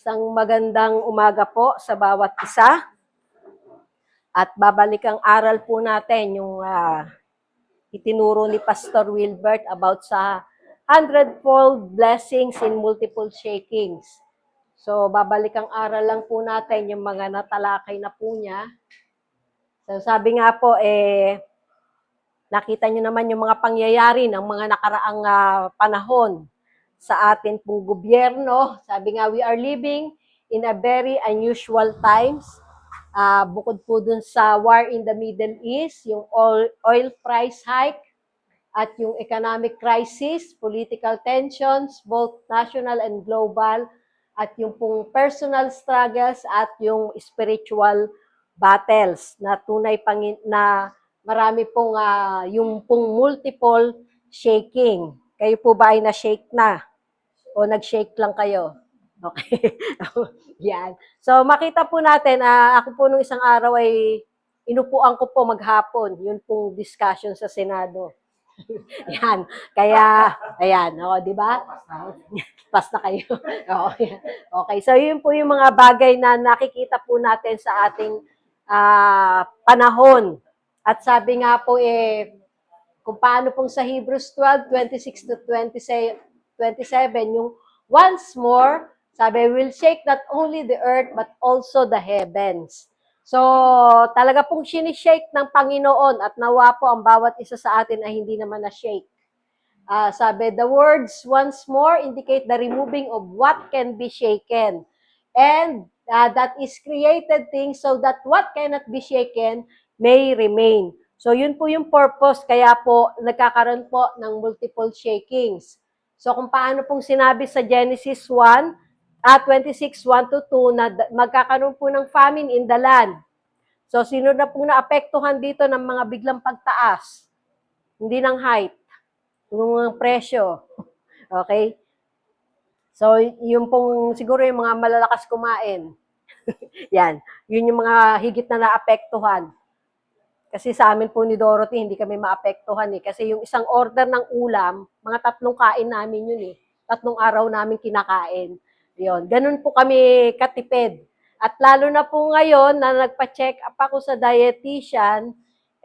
Isang magandang umaga po sa bawat isa. At babalik ang aral po natin yung itinuro ni Pastor Wilbert about sa 100-fold blessings in multiple shakings. So babalik ang aral lang po natin yung mga natalakay na po niya. So sabi nga po, nakita nyo naman yung mga pangyayari ng mga nakaraang panahon sa atin pong gobyerno. Sabi nga, we are living in a very unusual times. Bukod po dun sa war in the Middle East, yung oil price hike, at yung economic crisis, political tensions, both national and global, at yung pong personal struggles at yung spiritual battles na tunay na marami pong yung pong multiple shaking. Kayo po ba ay na-shake na? O nag-shake lang kayo? Okay. Yan. So makita po natin, ako po nung isang araw ay inupuan ko po maghapon, yun pong discussion sa Senado. Yan. Kaya, ayan, di ba? Pas na kayo. Okay. So yun po yung mga bagay na nakikita po natin sa ating panahon. At sabi nga po kung paano pong sa Hebrews 12:26 to 27, yung once more, sabi, will shake not only the earth but also the heavens. So, talaga pong sinishake ng Panginoon at nawa po ang bawat isa sa atin ay hindi naman na-shake. Sabi, the words once more indicate the removing of what can be shaken. And that is created things so that what cannot be shaken may remain. So, yun po yung purpose. Kaya po, nagkakaroon po ng multiple shakings. So, kung paano pong sinabi sa Genesis 26, 1 to 2, na magkakaroon po ng famine in the land. So, sino na pong naapektuhan dito ng mga biglang pagtaas? Hindi ng height, ng presyo. Okay? So, yung pong, siguro yung mga malalakas kumain. Yan. Yun yung mga higit na naapektuhan. Kasi sa amin po ni Dorothy, hindi kami maapektuhan Kasi yung isang order ng ulam, mga 3 kain namin yun 3 araw namin kinakain. Yun. Ganun po kami katipid. At lalo na po ngayon na nagpa-check up ako sa dietitian,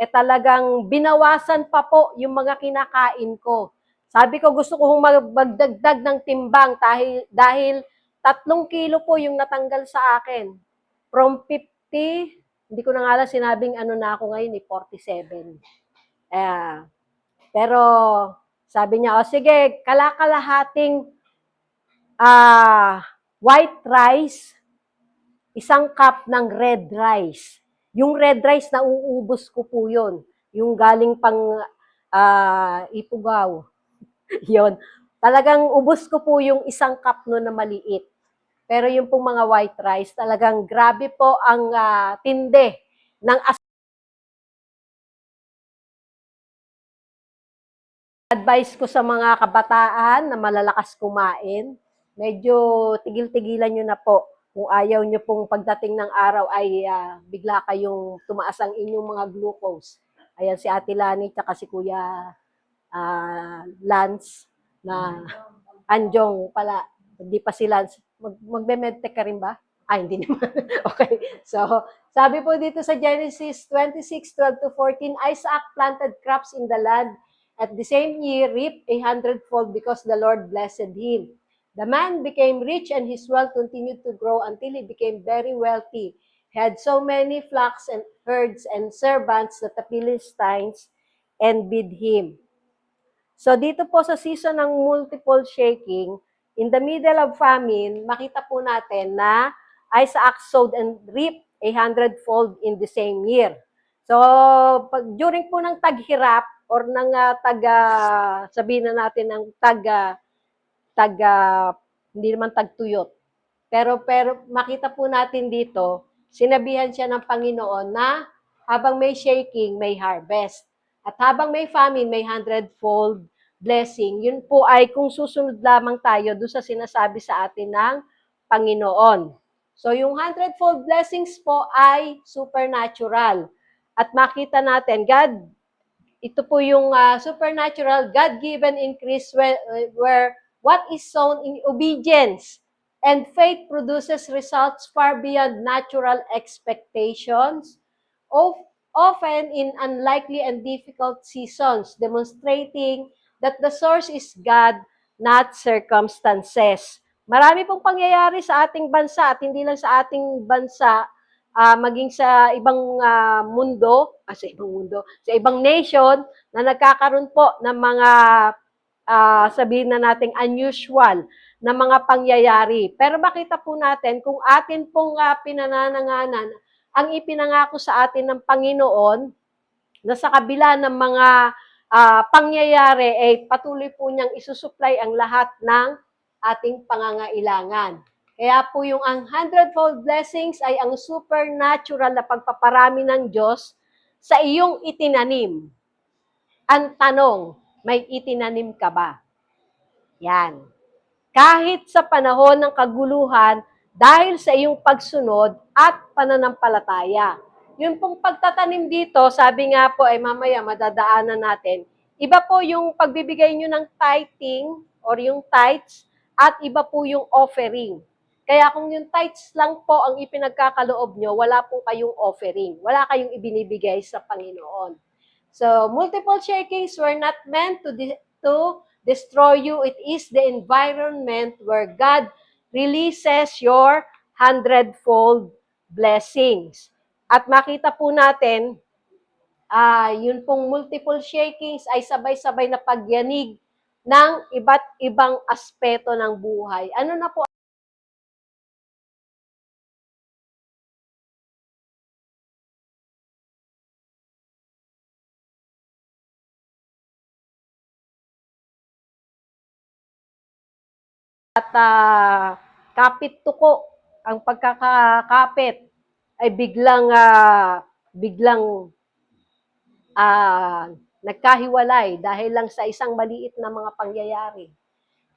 talagang binawasan pa po yung mga kinakain ko. Sabi ko, gusto ko magdagdag ng timbang dahil 3 kilo po yung natanggal sa akin. From 50, hindi ko na nga lang sinabing ano na ako ngayon 47. Pero sabi niya, sige, kalakalahating white rice, 1 cup ng red rice. Yung red rice, nauubos ko po yun. Yung galing pang Ipugaw. Yun. Talagang ubos ko po yung 1 cup no na maliit. Pero yung pong mga white rice, talagang grabe po ang tinde ng advice ko sa mga kabataan na malalakas kumain. Medyo tigil-tigilan nyo na po. Kung ayaw nyo pong pagdating ng araw ay bigla kayong tumaas ang inyong mga glucose. Ayan si Ate Lani at si Kuya Lance na Anjong pala. Hindi pa si Lance. Magbe-medtech ka rin ba? Hindi naman. Okay. So, sabi po dito sa Genesis 26:12 to 14, Isaac planted crops in the land. At the same year, reaped 100-fold because the Lord blessed him. The man became rich and his wealth continued to grow until he became very wealthy. He had so many flocks and herds and servants that the Philistines envied him. So dito po sa season ng multiple shaking, in the middle of famine, makita po natin na Isaac sowed and reaped 100-fold in the same year. So during po ng taghirap or ng sabihin na natin ng hindi naman tagtuyot. Pero makita po natin dito, sinabihan siya ng Panginoon na habang may shaking, may harvest. At habang may famine, may 100-fold blessing. Yun po ay kung susunod lamang tayo doon sa sinasabi sa atin ng Panginoon. So yung 100-fold blessings po ay supernatural. At makita natin, ito po yung supernatural, God-given increase where what is sown in obedience And faith produces results far beyond natural expectations, often in unlikely and difficult seasons, demonstrating that the source is God, not circumstances. Marami pong pangyayari sa ating bansa at hindi lang sa ating bansa, maging sa ibang sa ibang nation na nagkakaroon po ng mga sabihin na nating unusual na mga pangyayari. Pero makita po natin kung atin pong pinanananganan ang ipinangako sa atin ng Panginoon na sa kabila ng mga pangyayari ay patuloy po niyang isusupply ang lahat ng ating pangangailangan. Kaya po yung ang hundredfold blessings ay ang supernatural na pagpaparami ng Diyos sa iyong itinanim. Ang tanong, may itinanim ka ba? Yan. Kahit sa panahon ng kaguluhan, dahil sa iyong pagsunod at pananampalataya. Yung pong pagtatanim dito, sabi nga po ay mamaya madadaanan natin, iba po yung pagbibigay nyo ng tithing or yung tithes at iba po yung offering. Kaya kung yung tithes lang po ang ipinagkakaloob nyo, wala po kayong offering. Wala kayong ibinibigay sa Panginoon. So, multiple shakings were not meant to destroy you. It is the environment where God releases your hundredfold blessings. At makita po natin, yun pong multiple shakings ay sabay-sabay na pagyanig ng iba't ibang aspeto ng buhay. Ano na po at kapit tuko ang pagkakakapit ay biglang nagkahiwalay dahil lang sa isang maliit na mga pangyayari.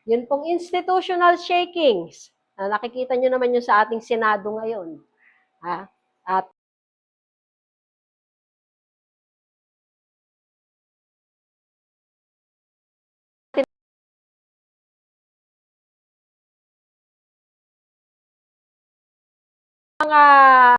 Yun pong institutional shakings. Nakikita nyo naman yun sa ating Senado ngayon. Ha? At mga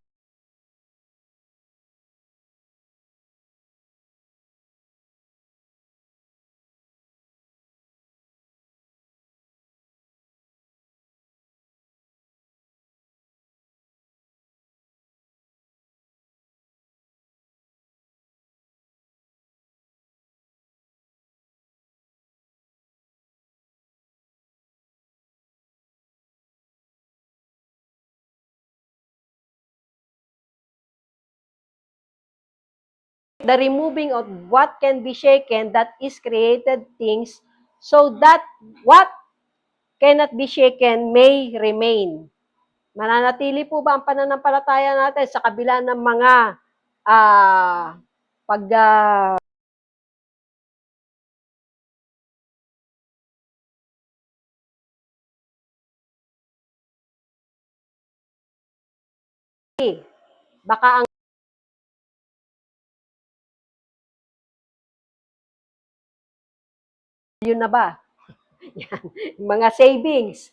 the removing of what can be shaken, that is created things, so that what cannot be shaken may remain. Mananatili po ba ang pananampalataya natin sa kabila ng mga pag baka ang yun na ba? Yan. Mga savings,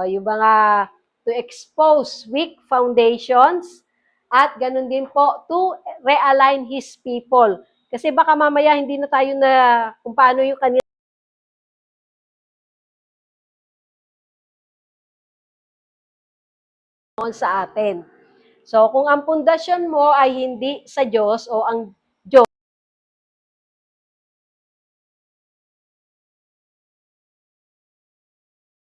yung mga to expose weak foundations at ganun din po to realign His people. Kasi baka mamaya hindi na tayo na kung paano yung kanila sa atin. So kung ang pundasyon mo ay hindi sa Diyos o ang Diyos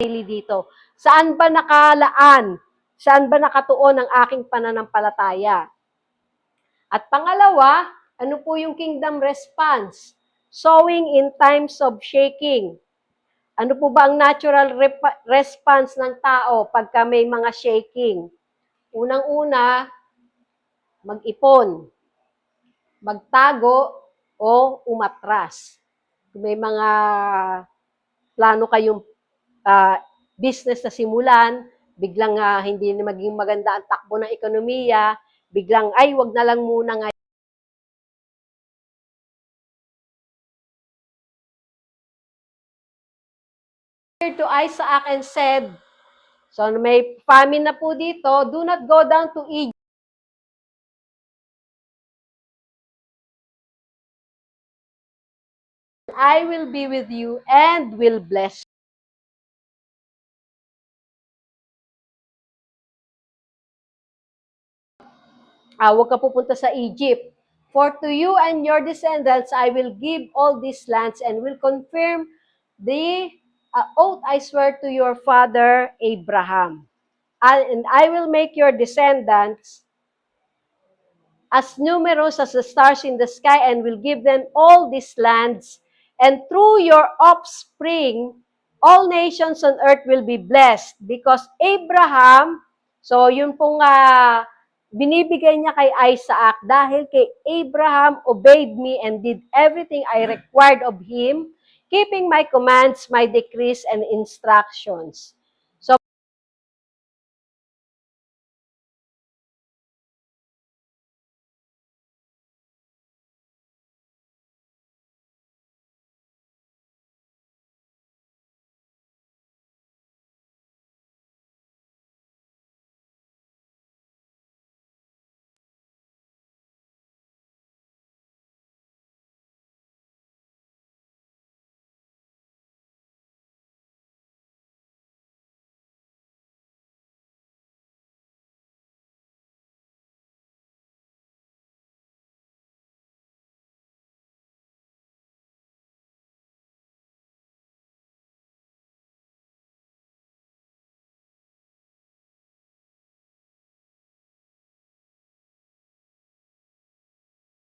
dito, saan ba nakalaan? Saan ba nakatuon ang aking pananampalataya? At pangalawa, ano po yung kingdom response? Sowing in times of shaking. Ano po ba ang natural response ng tao pagka may mga shaking? Unang-una, mag-ipon, magtago, o umatras. Kung may mga plano kayong business na simulan, biglang hindi na maging maganda ang takbo ng ekonomiya, biglang, ay, wag na lang muna ngayon. To Isaac and said, So, may famine na po dito. Do not go down to Egypt. I will be with you and will bless you. Huwag ka pupunta sa Egypt. For to you and your descendants, I will give all these lands and will confirm the oath I swear to your father Abraham. And I will make your descendants as numerous as the stars in the sky and will give them all these lands. And through your offspring, all nations on earth will be blessed because Abraham, so yun pong binibigay niya kay Isaac dahil kay Abraham obeyed me and did everything I required of him, keeping my commands, my decrees, and instructions. So,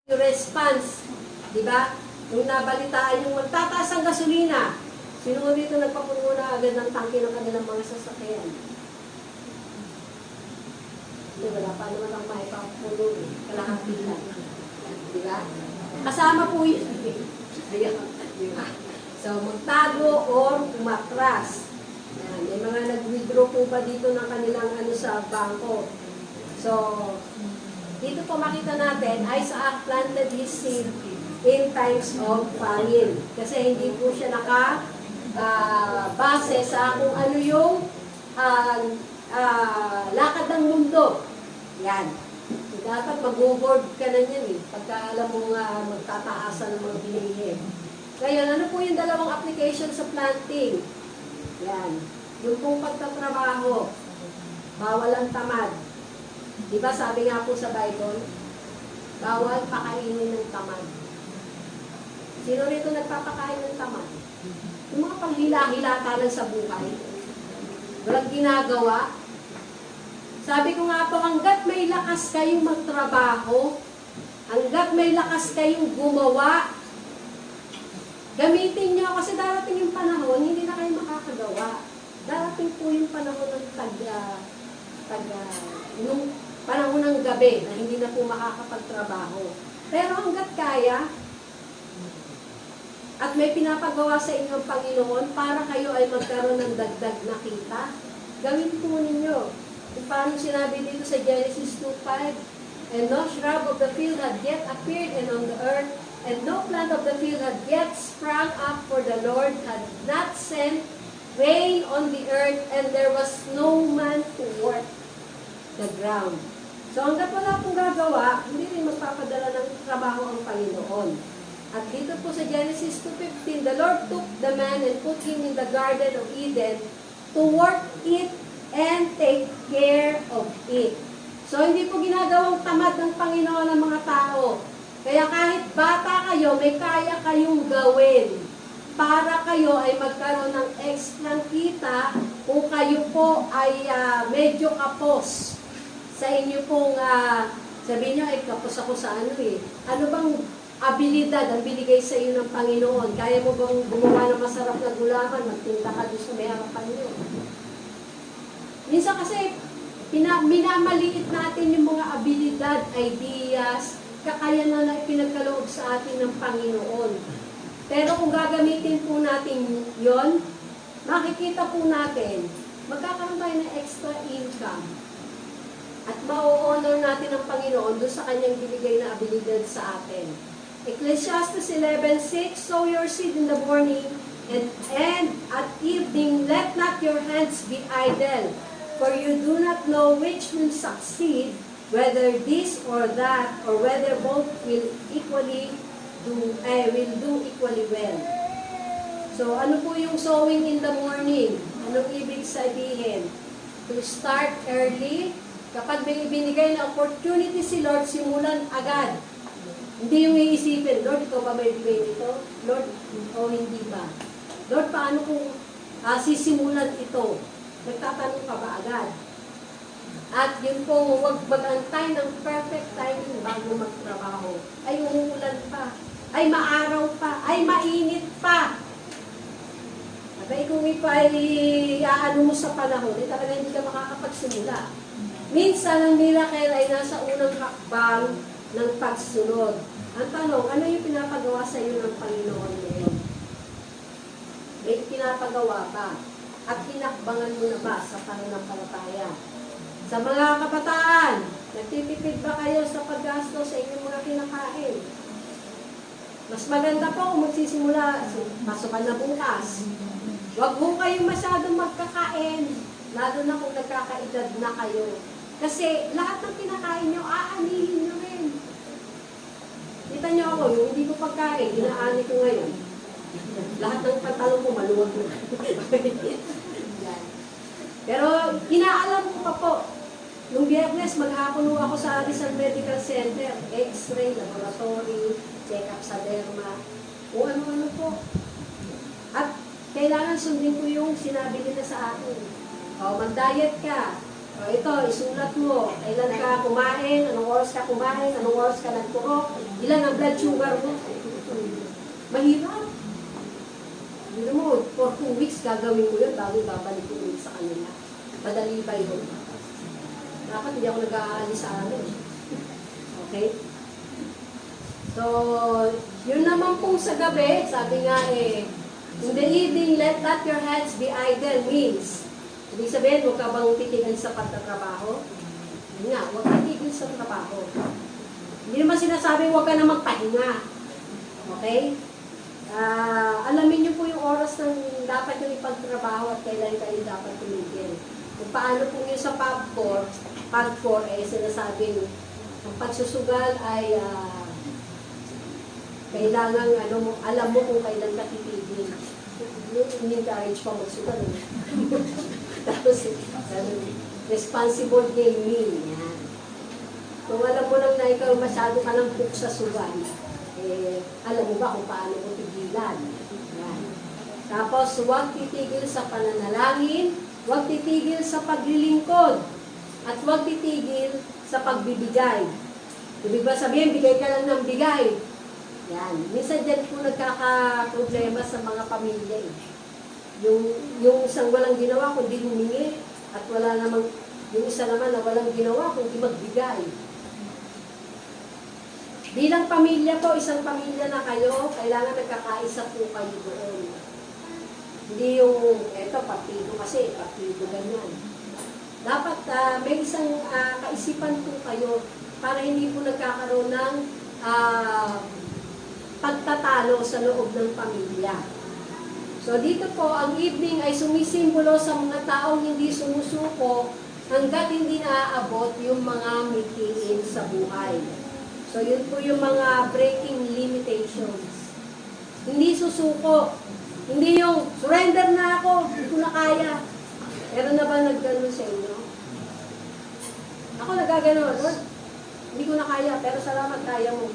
yung response, di ba? Nung nabalitaan yung magtataas ang gasolina, sino mo dito nagpapuno na agad ng tangke ng kanilang mga sasakyan? Di ba? Wala pa naman ang maipapuno eh. Kalahati lang. Di ba? Kasama po yun. Ayan. Di ba? So, magtago or umatras. Yan. May mga nag-withdraw po ba dito ng kanilang sa bangko. So, dito po makita natin, Isaac planted his seed in times of famine. Kasi hindi po siya base sa kung ano yung lakad ng mundo. Yan. Dapat mag-board ka na yan eh. Pagka alam mo magtataasan ng mga bilihin. Ngayon, ano po yung dalawang application sa planting? Yan. Yung pong pagtatrabaho. Bawal ang tamad. Diba sabi nga po sa Bible, bawal pakainin ng tamad. Sino rito nagpapakain ng tamad? Yung mga panghila-hilata lang sa buhay. Walang ginagawa. Sabi ko nga po, hanggat may lakas kayong magtrabaho, hanggat may lakas kayong gumawa, gamitin nyo kasi darating yung panahon, hindi na kayo makakagawa. Darating po yung panahon ng yung panahon ng gabi na hindi na po makakapagtrabaho. Pero hanggat kaya, at may pinapagawa sa inyong Panginoon para kayo ay magkaroon ng dagdag na kita, gawin po ninyo. Kung paano sinabi dito sa Genesis 2:5, and no shrub of the field had yet appeared and on the earth, and no plant of the field had yet sprung up, for the Lord had not sent rain on the earth, and there was no man to work the ground. So hanggat wala pong gagawa, hindi rin magpapadala ng trabaho ang Panginoon. At dito po sa Genesis 2:15, the Lord took the man and put him in the Garden of Eden to work it and take care of it. So hindi po ginagawang tamad ng Panginoon ng mga tao. Kaya kahit bata kayo, may kaya kayong gawin para kayo ay magkaroon ng extra kita kung kayo po ay medyo kapos sa inyo pong, sabihin nyo, ay kapos ako sa ano eh. Ano bang abilidad ang binigay sa iyo ng Panginoon? Kaya mo bang gumawa ng masarap na gulaman, magtinda ka doon sa may harapan nyo? Minsan kasi, minamaliit natin yung mga abilidad, ideas, kakayanan na pinagkaloob sa atin ng Panginoon. Pero kung gagamitin po natin yon, makikita po natin, magkakaroon tayo ng extra income. At ma-honor natin ang Panginoon doon sa kanyang binigay na abilidad sa atin. Ecclesiastes 11:6, sow your seed in the morning, and at evening, let not your hands be idle. For you do not know which will succeed, whether this or that, or whether both will do equally well. So, ano po yung sowing in the morning? Anong ibig sabihin? To start early. Kapag may ibinigay na opportunity si Lord, simulan agad. Hindi yung iisipin, Lord, ikaw ba may bigay nito? Lord, o hindi ba? Lord, paano kung sisimulan ito? Nagtatanong ka ba agad? At yun po, huwag mag-antay ng perfect timing bago magtrabaho. Ay umuulan pa, ay maaraw pa, ay mainit pa. Abay, kung ipaano mo sa panahon, talaga hindi ka makakapagsimula. Minsan, ang miracle ay nasa unang hakbang ng pagsunod. Ang tanong, ano yung pinapagawa sa iyo ng Panginoon ngayon? May pinapagawa ba? At hinakbangan mo na ba sa pananampalataya? Sa mga kabataan, nagtitipid ba kayo sa paggasto sa inyong mga kinakain? Mas maganda po kung magsisimula, pasukan na bukas. Huwag mo kayong masyadong magkakain, lalo na kung nagkakaedad na kayo. Kasi lahat ng kinakain nyo, aanihin nyo rin. Kita nyo ako, yung hindi ko pagkain, inaani ko ngayon. Lahat ng pantalon ko, maluwag na. Pero inaalam ko pa po, nung Biyernes, maghapon ako sa Rizal Medical Center, X-ray, laboratory, check-up sa derma, o ano-ano po. At kailangan sundin ko yung sinabi nila sa akin. O, mag-diet ka. O, ito, isulat mo. Kailan ka kumain, anong oras ka kumain, anong oras ka nagturok, ilan ang blood sugar mo. Mahirap. Hindi mo, for 2 weeks gagawin ko yun bago babalik ko ulit sa kanila. Madali ba yun? Dapat hindi ako nag-aalis sa amin. Okay? So, yun naman pong sa gabi, sabi nga in the evening, let not your heads be idle means. Ibig sabihin, huwag ka bang titigil sa pagtatrabaho? Yun nga, huwag titigil sa trabaho. Hindi naman sinasabi, huwag ka na magpahinga. Okay? Alamin niyo po yung oras ng dapat yung ipagtrabaho at kailan kayo dapat tumigil. Kung paano po yung sa pag 4, sinasabing ang pagsusugal ay kailangan alam mo kung kailan ka titigil. Ini-encourage pa magsugal. Tapos, responsible gaming. Yan. Kung alam mo lang na ikaw masyado ka ng cook sa sugal, alam mo ba kung paano mo tigilan? Yan. Tapos, huwag titigil sa pananalangin, huwag titigil sa paglilingkod, at huwag titigil sa pagbibigay. Ibig ba sabihin, bigay ka lang ng bigay. Yan. Minsan dyan po nagkaka-problema sa mga pamilya. Yung isang walang ginawa kundi humingi, at wala namang, yung isa naman na walang ginawa kundi magbigay. Bilang pamilya po, isang pamilya na kayo, kailangan nagkakaisa po kayo doon. Hindi yung, eto, partido kasi, partido ganyan. Dapat may isang kaisipan po kayo para hindi po nagkakaroon ng pagtatalo sa loob ng pamilya. So dito po, ang evening ay sumisimbolo sa mga taong hindi sumusuko hanggat hindi naaabot yung mga mithiin sa buhay. So yun po yung mga breaking limitations. Hindi susuko. Hindi yung surrender na ako, hindi ko na kaya. Meron na ba nagganon sa inyo? Ako nagaganon, Lord, hindi ko na kaya, pero salamat kaya mo.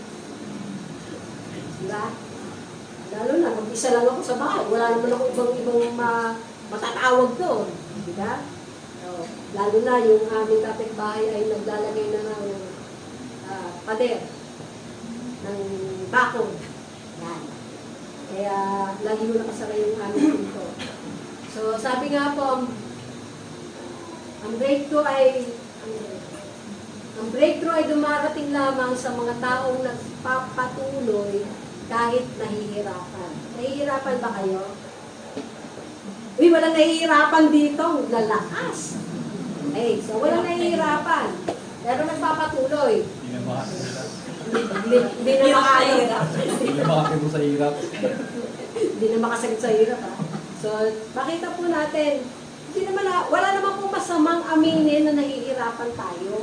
Diba? Lalo na, mag-isa lang ako sa bahay. Wala naman ako ibang matatawag doon. Diba? So, lalo na yung aming kapitbahay ay naglalagay na ng pader, ng bakong. Yan. Kaya, lagi mo nakasakay yung aming pinto. So, sabi nga po, ang breakthrough ay dumarating lamang sa mga taong nagpapatuloy kahit nahihirapan. Nahihirapan ba kayo? Uy, walang nahihirapan dito. Lalakas. Okay, so walang nahihirapan. Pero nagpapatuloy. Hindi na makakahirap. Hindi na makahirap. Hindi na makakahirap sa hirap. Hindi na makasagit sa hirap. So, makita po natin, wala naman pong masamang aminin na nahihirapan tayo.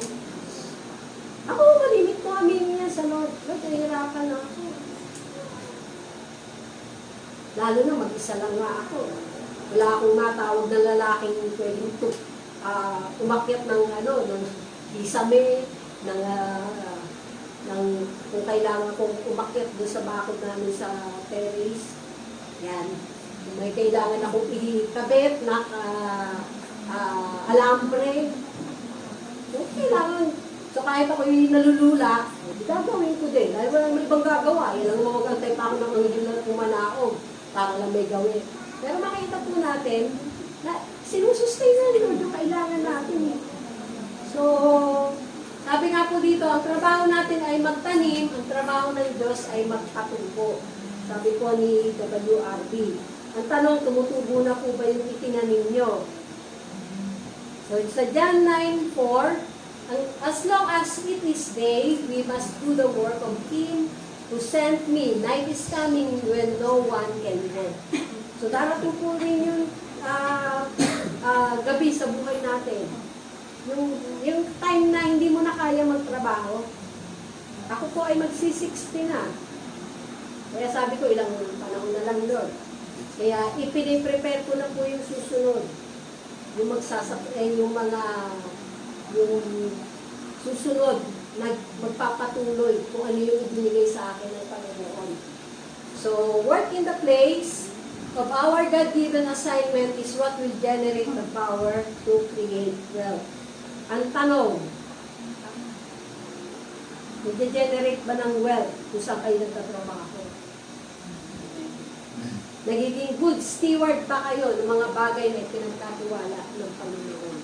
Ako, malimit ko aminin yan sa Lord. Lord, nahihirapan na ako. Lalo na mag-isa lang nga ako. Wala akong matawag na lalaking pwedeng umakyat ng isame, ng kung kailangan kong umakyat doon sa bakod namin sa terrace. Yan. Kung may kailangan akong ikabit na alambre. Kung kailangan, so kahit ako yung nalulula, gagawin ko din. Dahil walang may ibang gagawa. Yan lang magantay pa ako ng anghel na pumanaog para lang may gawin. Pero makita po natin na sinusustain na Lord yung kailangan natin. So, sabi nga po dito, ang trabaho natin ay magtanim, ang trabaho ng Diyos ay magpatubo. Sabi po ni WRB. Ang tanong, tumutubo na po ba yung itinanim nyo? So, sa John 9:4, as long as it is day, we must do the work of Him who sent me. Night is coming when no one can work. So, darating po rin yung gabi sa buhay natin. Yung time na hindi mo na kaya magtrabaho. Ako po ay magsi-60 na. Kaya sabi ko, ilang panahon na lang doon. Kaya ipiniprepare ko na po yung susunod. Yung yung susunod na magpapatuloy kung ano yung ibinigay sa akin ng Panginoon. So, work in the place of our God-given assignment is what will generate the power to create wealth. Ang tanong, nag-generate ba ng wealth kung saan kayo nagtatrabaho? Nagiging good steward ba kayo ng mga bagay na pinagkatiwala ng Panginoon?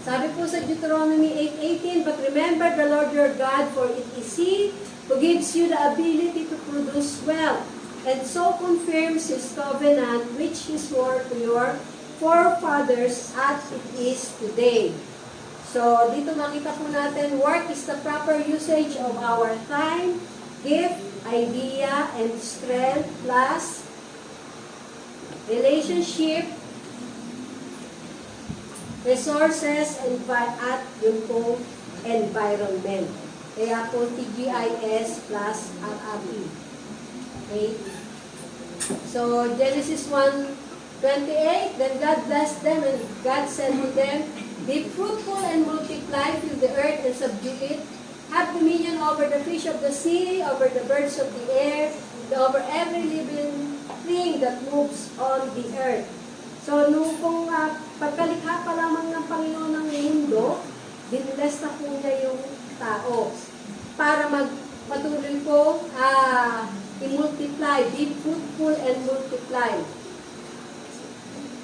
Sabi po sa Deuteronomy 8:18, but remember the Lord your God, for it is He who gives you the ability to produce wealth, and so confirms His covenant which He swore to your forefathers as it is today. So, dito makita po natin, work is the proper usage of our time, gift, idea, and strength, plus relationship, resources, at yung pong environment. Kaya po TGIS plus RRE. Okay? So, Genesis 1:28, then God blessed them, and God said to them, be fruitful and multiply, fill the earth and subdue it. Have dominion over the fish of the sea, over the birds of the air, and over every living thing that moves on the earth. So, nung pong pagkalikha pa lamang ng Panginoon ng mundo, dinilest na po niya yung tao para magpatuloy po i-multiply, be fruitful and multiply.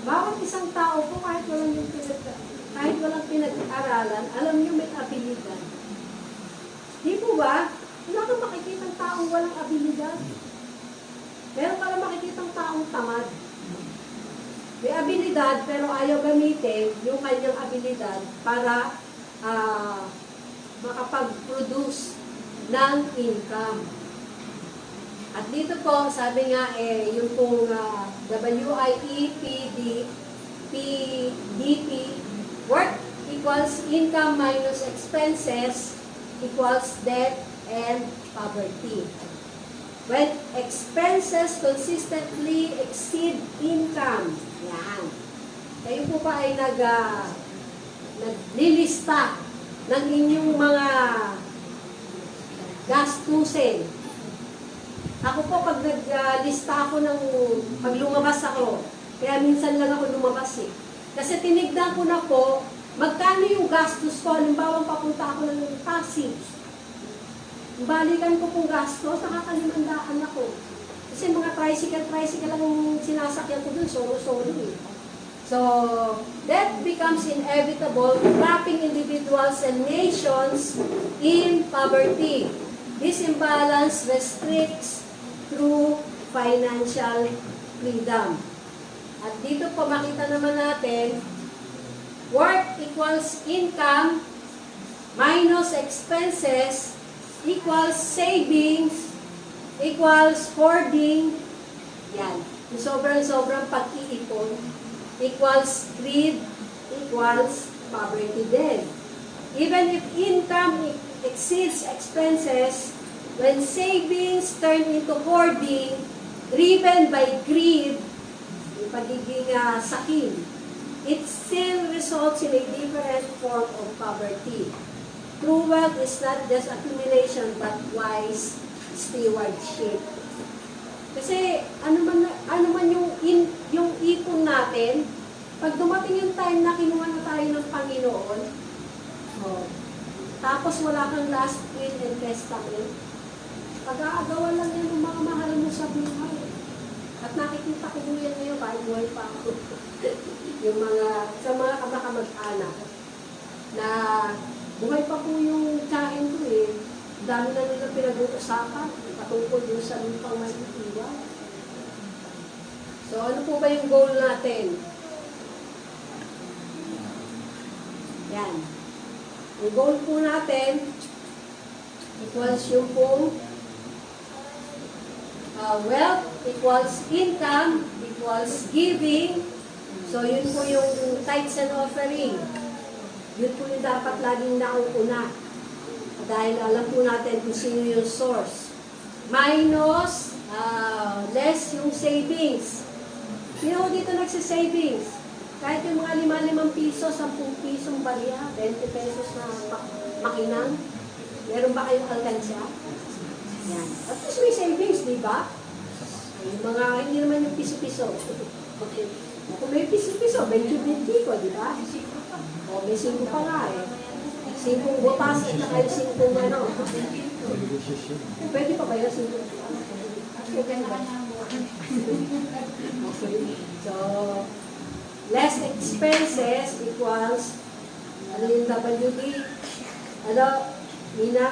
Bawat isang tao po, kahit walang pinag-aralan, alam niyo may abilidad. Di po ba? Wala kang makikitang taong walang abilidad. Meron ka lang makikitang taong tamad. May abilidad pero ayaw gamitin yung kanyang abilidad para makapag-produce ng income. At dito po, sabi nga yung pong WIEPDP, work equals income minus expenses equals debt and poverty. When expenses consistently exceed income, yan. Kayo po ba ay naglilista ng inyong mga gastusin? Ako po, pag naglista ako pag lumabas ako, kaya minsan lang ako lumabas Kasi tinignan ko na po, magkano yung gastos ko, halimbawa papunta ako ng Pasig. Balikan ko pong gastos, nakakalimandaan ako. Kasi mga tricycle lang yung sinasakyan ko dun, solo-solo So, that becomes inevitable, trapping individuals and nations in poverty. This imbalance restricts through financial freedom. At dito po makita naman natin, work equals income minus expenses equals savings equals hoarding. Yan. Yung sobrang pag-iipon equals greed equals poverty din. Even if income exceeds expenses, when savings turn into hoarding, driven by greed, yung pagiging sakim, it still results in a different form of poverty. True wealth is not just accumulation but wise stewardship. Kasi ano man yung ipon natin, pag dumating yung time na kinuha na tayo ng Panginoon, tapos wala kang last will and testament, pag-aagawan lang yan ng mga mahal mo sa buhay. At nakikita ko mo yan ngayon kahit buhay pa ako. Yung sa mga kamag-anak na buhay pa po yung kain ko eh. Dami na nila pinag-uusapan patungkol yung sa lupang may itiwan. So ano po ba yung goal natin? Yan. Ang goal po natin equals yung pong wealth equals income equals giving. So yun po yung tithes and offering. Yun po yung dapat laging nauuna. Dahil alam po natin kung sino yung source. Minus, less yung savings. Sino dito nagsisavings? Kahit yung mga 5 piso, 10 pisong barya, 20 pesos na makinang. Meron ba kayong alkansya? Yan. At least may savings, di ba? Yung mga, hindi naman yung piso-piso. Okay. Kung may piso-piso, 20-20 ko, di ba? O, may 5 pa nga eh. 5 butas at saka yung 5 ano. Pwede pa ba yung 5 butas? Okay. So, less expenses equals, ano yung WD? Ano, Mina?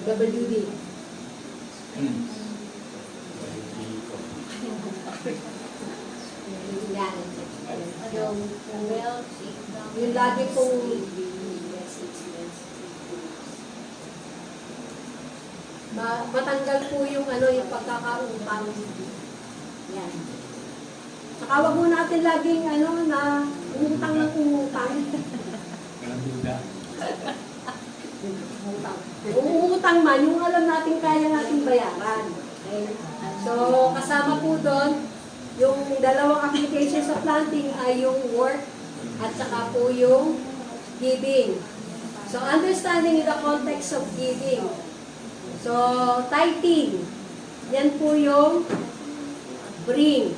WD. Yan. Yung lagi pong matanggal po yung yung pagkakautang. Yan. Saka wag mo natin laging na umutang ng umutang. Umutang man, yung alam natin kaya natin bayaran. Okay? So, kasama po doon, yung dalawang application sa planting ay yung work at saka po yung giving. So, understanding in the context of giving. So, tithing. Yan po yung bring.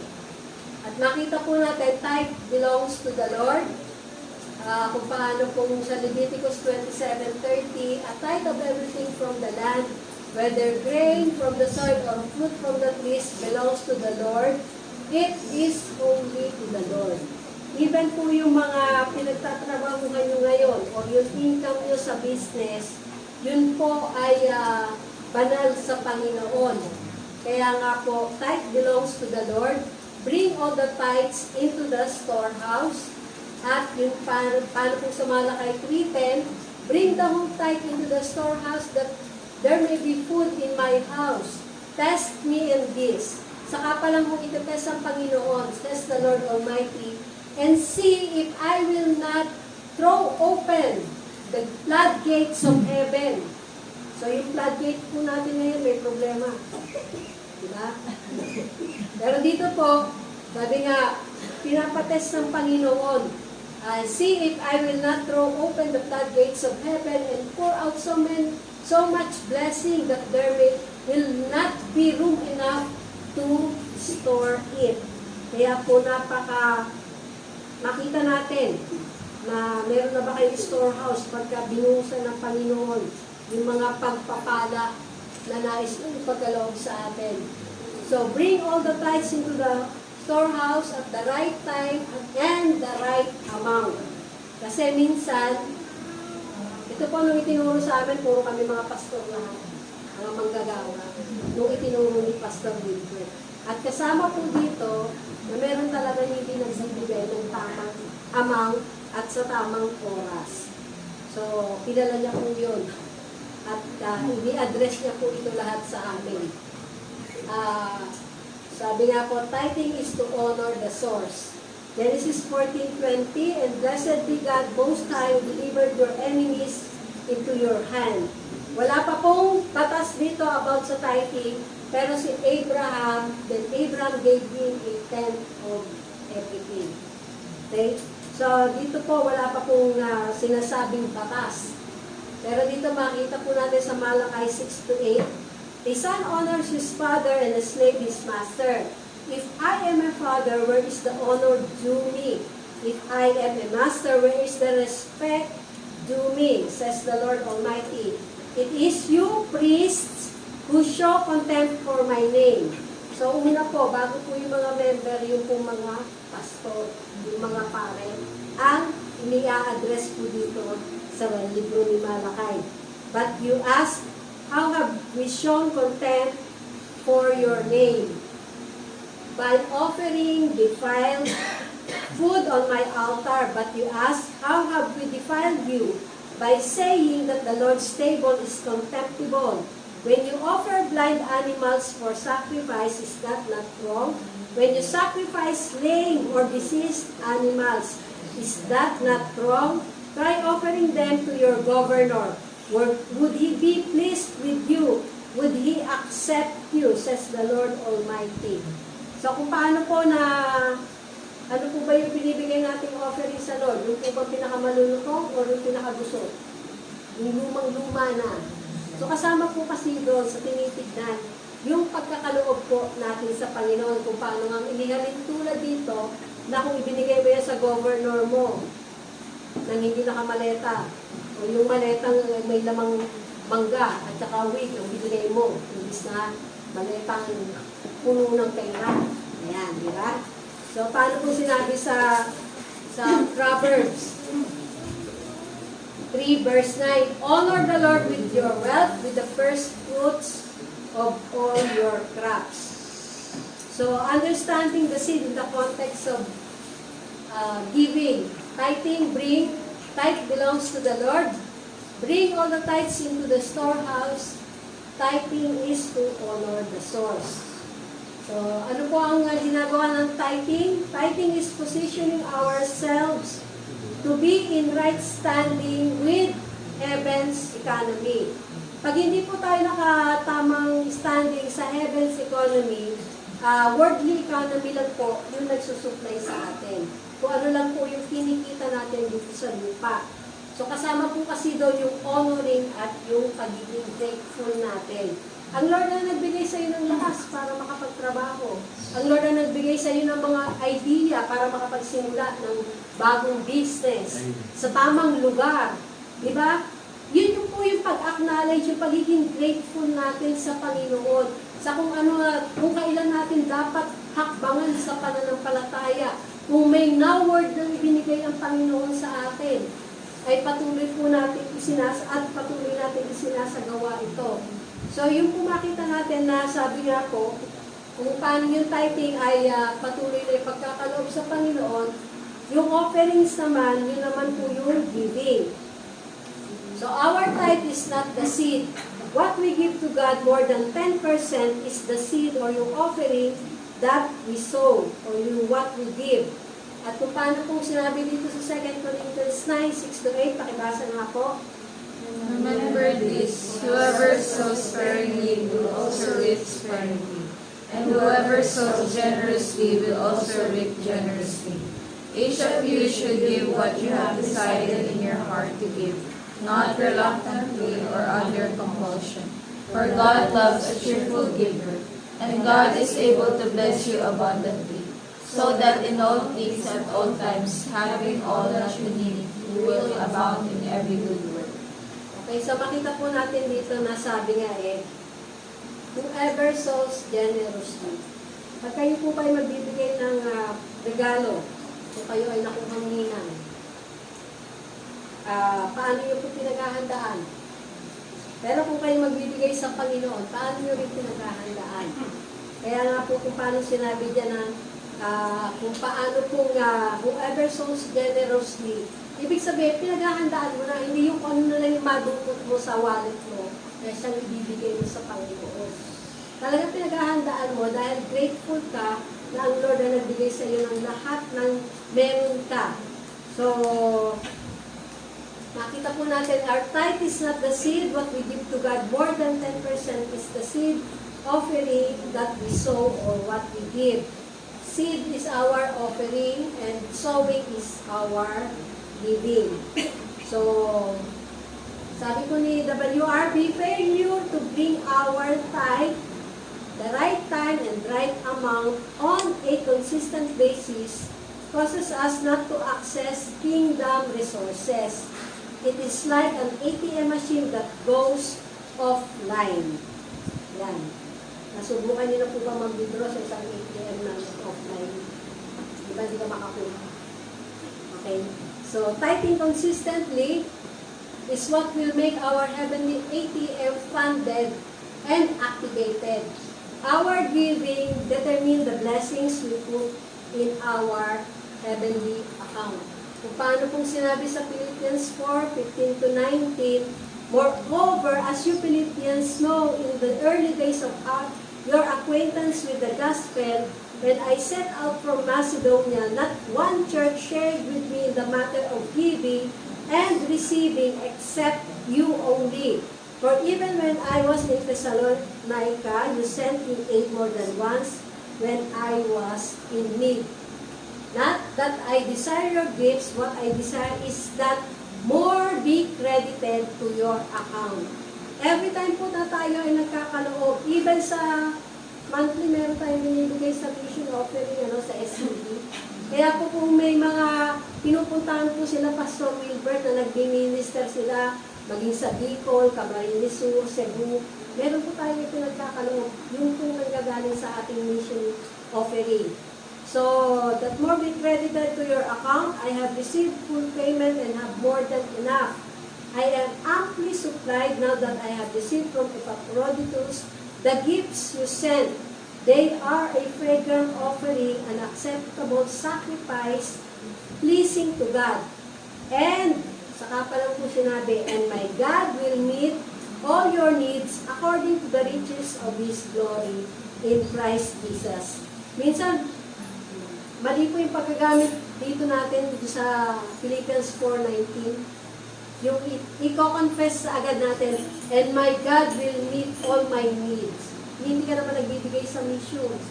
At makita po natin, tithe belongs to the Lord. Kung paano pong sa Leviticus 27:30, a tithe of everything from the land, whether grain from the soil or fruit from the trees, belongs to the Lord. It is only to the Lord. Even po yung mga pinagtatrabaho nyo ngayon o yung income nyo sa business, yun po ay banal sa Panginoon. Kaya nga po, tithe belongs to the Lord. Bring all the tithes into the storehouse. At yung paano po sa Malakay 3:10, bring the whole tithe into the storehouse that there may be food in my house. Test me in this. Saka pa lang kung itetest ang Panginoon, says the Lord Almighty, and see if I will not throw open the floodgates of heaven. So yung floodgate po natin ngayon may problema. Diba? Pero dito po, sabi nga, pinapatest ng Panginoon, see if I will not throw open the floodgates of heaven and pour out so much blessing that there will not be room enough to store it. Kaya po makita natin na meron na ba kayong storehouse pagka binuhusan ng Panginoon yung mga pagpapala na nais ng ipagkaloob sa atin. So, bring all the tithes into the storehouse at the right time and the right amount. Kasi minsan, ito po nung itinuro sa amin, puro kami mga pastor lahat, mga manggagawa, nung itinuro ni Pastor Wilfred. At kasama po dito, na meron talaga hindi nagsibigay ng tamang amount at sa tamang oras. So, kilala niya po yun. At i-address niya po ito lahat sa amin. Sabi nga po, tithing is to honor the source. Genesis 14:20, and blessed be God Most High who delivered your enemies into your hand. Wala pa pong batas dito about sa tithing, pero si Abraham, then Abraham gave him a tenth of everything. Okay? So, dito po, wala pa pong sinasabing batas. Pero dito makita po natin sa Malakay 6-8, a son honors his father and a slave his master. If I am a father, where is the honor due me? If I am a master, where is the respect due me? Says the Lord Almighty. It is you, priests, who show contempt for my name. So una po, bago po yung mga member, yung po mga pastor, yung mga parent, ang ini-address po dito sa libro ni Malakay. But you ask, how have we shown contempt for your name? By offering defiled food on my altar. But you ask, how have we defiled you? By saying that the Lord's table is contemptible. When you offer blind animals for sacrifice, is that not wrong? When you sacrifice lame or diseased animals, is that not wrong? Try offering them to your governor. Would he be pleased with you? Would he accept you? Says the Lord Almighty. So kung paano po ano po ba yung binibigay nating offering sa Lord? Yung po ba pinakamalulukong o yung pinakagusot? Yung lumang-luma na. So kasama po kasi doon sa tinitignan, yung pagkakaloob po natin sa Panginoon, kung paano nga inihalin tulad dito, na kung ibinigay mo yan sa governor mo, nang hindi nakamaleta, o yung maletang may lamang mangga at saka wig ang binigay mo, imbis na maletang puno ng pera. Ayan, di ba? So, paano po sinabi sa Proverbs 3 verse 9, honor the Lord with your wealth, with the first fruits of all your crops. So, understanding the seed in the context of giving, tithing, tithe belongs to the Lord. Bring all the tithes into the storehouse. Tithing is to honor the source. So, ano po ang ginagawa ng tithing? Tithing is positioning ourselves to be in right standing with heaven's economy. Pag hindi po tayo nakatamang standing sa heaven's economy, worldly economy lang po yung nagsusupply sa atin. Kung ano lang po yung kinikita natin dito sa lupa. So kasama po kasi doon yung honoring at yung pagiging grateful natin. Ang Lord na nagbigay sa iyo ng lakas para makapagtrabaho. Ang Lord na nagbigay sa iyo ng mga idea para makapagsimula ng bagong business sa tamang lugar. Di ba? Yun yung po yung pag-acknowledge, yung pagiging grateful natin sa Panginoon. Sa kung kung kailan natin dapat hakbangan sa pananampalataya. Kung may now word na ibinigay ang Panginoon sa atin, ay patuloy po natin patuloy natin isinasagawa ito. So, yung po makita natin na sabi nga po, kung paano yung tithing ay patuloy na ipagkakaloob sa Panginoon, yung offerings naman, yun naman po yung giving. So, our tithe is not the seed. What we give to God, more than 10% is the seed or yung offering that we sow or yung what we give. At kung paano pong sinabi dito sa 2 Corinthians 9:6-8, pakibasa nga po. Remember this, whoever sows sparingly will also reap sparingly, and whoever sows generously will also reap generously. Each of you should give what you have decided in your heart to give, not reluctantly or under compulsion. For God loves a cheerful giver, and God is able to bless you abundantly, so that in all things at all times, having all that you need, you will abound in every good work. Okay, so makita po natin dito na sabi nga whoever sows generously. Pag kayo po kayo magbibigay ng regalo, kung kayo ay nakuhang ninang, paano nyo po pinaghahandaan? Pero kung kayo magbibigay sa Panginoon, paano nyo rin pinaghahandaan? Kaya nga po kung paano sinabi dyan na kung paano pong whoever sows generously, ibig sabihin, pinaghahandaan mo na, hindi yung ano na lang yung madukot mo sa wallet mo, kaya siyang ibibigay mo sa Panginoon. Talagang pinaghahandaan mo dahil grateful ka na ang Lord na nagbigay sa iyo ng lahat ng meron ka. So, nakita po natin, our tithe is not the seed, what we give to God. More than 10% is the seed offering that we sow or what we give. Seed is our offering and sowing is our giving. So, sabi ko ni WRB, failure to bring our tithe the right time and right amount on a consistent basis causes us not to access kingdom resources. It is like an ATM machine that goes offline. Yan. Nasubukan niyo na po ba mag-withdraw sa isang ATM na offline? Di ba, hindi ka makakuha? Okay. So, typing consistently is what will make our heavenly ATM funded and activated. Our giving determine the blessings we put in our heavenly account. Kung paano pong sinabi sa Philippians 4:15 to 19, moreover, as you Philippians know, in the early days of your acquaintance with the gospel, when I set out from Macedonia, not one church shared with me in the matter of giving and receiving except you only. For even when I was in Thessalonica, you sent me aid more than once when I was in need. Not that I desire your gifts, what I desire is that more be credited to your account. Every time po na tayo ay nagkakaloob, even sa monthly meron tayong binibigay sa mission offering sa SCD. Kaya po kung may mga pinupuntahan po sila Pastor Wilbert na nag-minister sila, maging sa Bicol, Camarines Sur, Cebu, meron po tayo ito nagkakaloob, yung po nanggagaling sa ating mission offering. So, that more be credited to your account, I have received full payment and have more than enough. I am amply supplied now that I have received from Epaphroditus the gifts you sent. They are a fragrant offering, an acceptable sacrifice, pleasing to God. And, saka pa lang po sinabi, and my God will meet all your needs according to the riches of His glory in Christ Jesus. Minsan, mali po yung pagkagamit dito natin sa Philippians 4:19. Yung i-confess agad natin, and my God will meet all my needs. Hindi ka naman nagbibigay sa missions.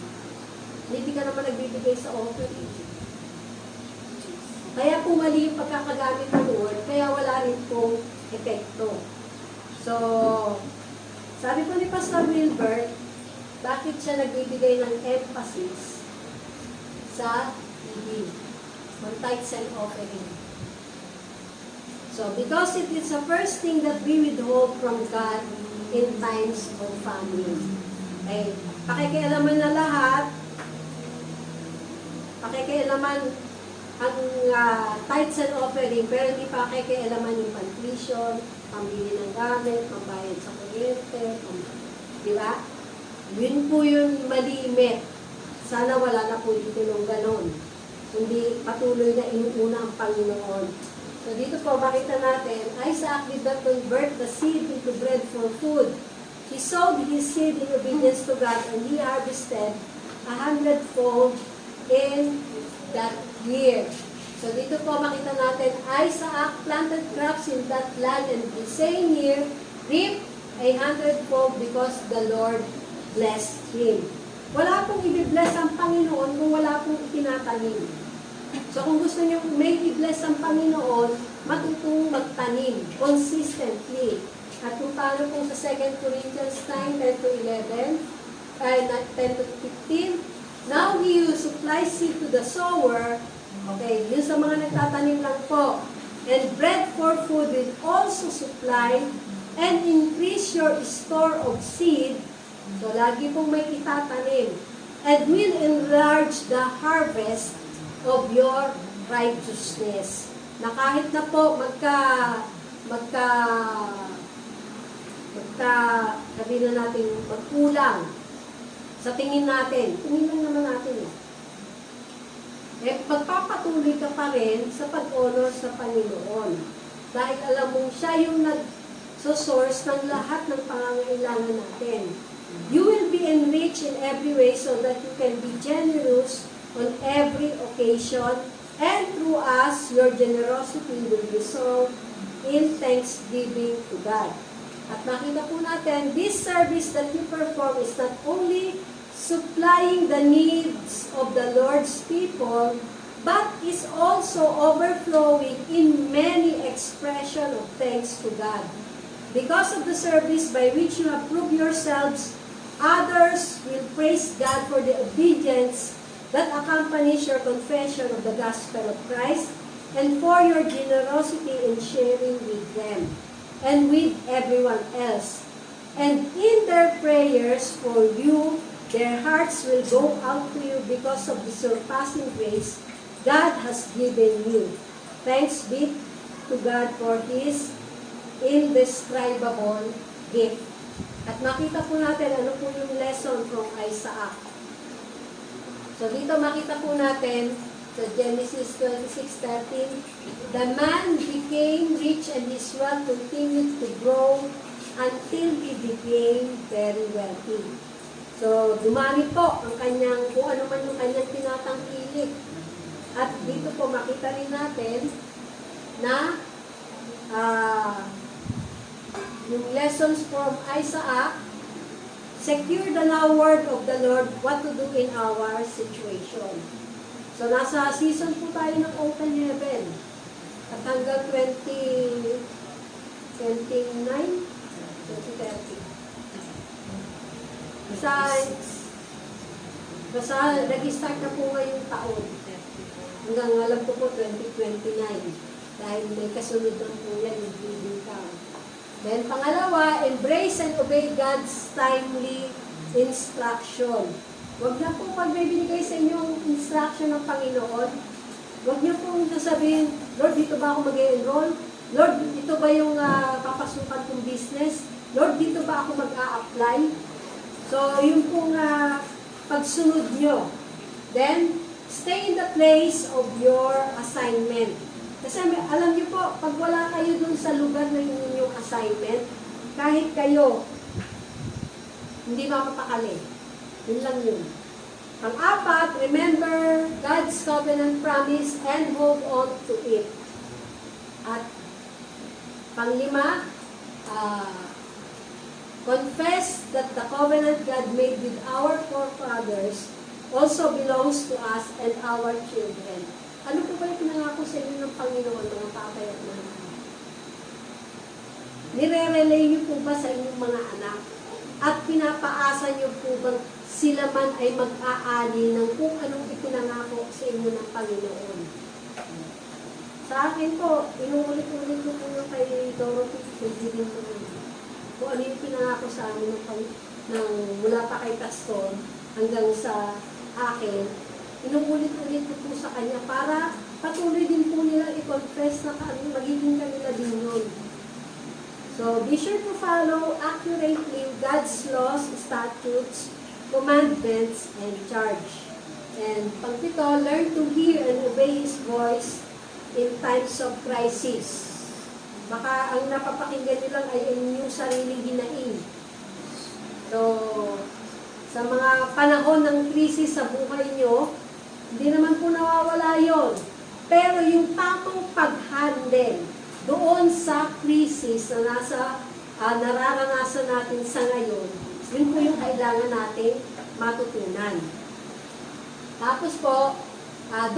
Hindi ka naman nagbibigay sa offering. Kaya po mali yung pagkakagamit ng word, kaya wala rin pong epekto. So, sabi ko ni Pastor Wilbert, bakit siya nagbibigay ng emphasis sa giving, on tithes and offering? So, because it is the first thing that we withhold from God in times of famine. Okay, pakikialaman na lahat, pakikialaman ang tithes and offering, pero hindi pakikialaman yung tuition, pambili ng gamit, pambayad sa kuryente, di ba? Yun po yung malimit. Sana wala na po dito ng ganon. Hindi patuloy na inuuna ang Panginoon. So dito po makita natin, Isaac did not convert the seed into bread for food. He sowed his seed in obedience to God and he harvested 100-fold in that year. So dito po makita natin, Isaac planted crops in that land and the same year reaped 100-fold because the Lord blessed him. Wala pong i-bless ang Panginoon kung wala pong itinatanim. So kung gusto niyo may i-bless ang Panginoon, matutong magtanim consistently. At kung paano po sa 2 Corinthians 9, 10 to 11, 10 to 15, now He who supplies seed to the sower, okay, yun sa mga nagtatanim lang po, and bread for food will also supply and increase your store of seed. So lagi pong may itatanim. And will enlarge the harvest of your righteousness. Na kahit na po sabihin na natin, magkulang sa tingin natin. Tingin lang naman natin magpapatuloy ka pa rin sa pag-honor sa Panginoon. Dahil alam mo, siya yung nag-source ng lahat ng pangangailangan natin. You will be enriched in every way so that you can be generous on every occasion, and through us, your generosity will result in thanksgiving to God. At makita po natin, this service that you perform is not only supplying the needs of the Lord's people, but is also overflowing in many expressions of thanks to God. Because of the service by which you have proved yourselves, others will praise God for the obedience that accompanies your confession of the gospel of Christ, and for your generosity in sharing with them and with everyone else. And in their prayers for you, their hearts will go out to you because of the surpassing grace God has given you. Thanks be to God for His indescribable gift. At makita po natin ano po yung lesson from Isaac. So dito makita po natin sa Genesis 26:13, the man became rich and his wealth continued to grow until he became very wealthy. So dumami po ang kanyang, kung ano man yung kanyang tinatangkilik. At dito po makita rin natin na yung lessons from Isaac, secure the now word of the Lord, what to do in our situation. So nasa season po tayo ng open heaven. At hanggang 2030. Basta nag-start na po ngayong taon. Hanggang alam ko po 2029. Dahil may kasunod lang po yan yung breeding count. Then pangalawa, embrace and obey God's timely instruction. Huwag na po pag may binigay sa inyo ang instruction ng Panginoon, huwag niyo pong sasabihin, Lord, dito ba ako mag-enroll? Lord, dito ba yung papasukan kong business? Lord, dito ba ako mag-a-apply? So, yung pong pagsunod nyo. Then, stay in the place of your assignment. Kasi alam niyo po, pag wala kayo dun sa lugar na inyong assignment, kahit kayo, hindi mapapakali. Yun lang yun. Pang-apat, remember God's covenant promise and hold on to it. At pang-lima, confess that the covenant God made with our forefathers also belongs to us and our children. Ano po ba yung pinangako sa inyo ng Panginoon, mga tatay at mga anak? Nire-relay niyo po ba sa inyong mga anak? At pinapaasa niyo po ba sila man ay mag-aani ng kung anong ipinangako sa inyo ng Panginoon? Sa akin po, inuulit-ulit ko po yung kay Dorothy, nagiging ko kung ano yung pinangako sa amin ng mula pa kay Pastor hanggang sa akin, inuulit-ulit ko po sa kanya para patuloy din po nila i-confess na magiging kanila din yun. So, be sure to follow accurately God's laws, statutes, commandments, and charge. And pagpito, learn to hear and obey His voice in times of crisis. Baka ang napapakinggan nyo lang ay inyong sariling hinaing. So, sa mga panahon ng krisis sa buhay nyo, hindi naman po nawawala yon. Pero yung tamang pag-handle doon sa krisis na nararanasan natin sa ngayon, yun po yung kailangan natin matutunan. Tapos po,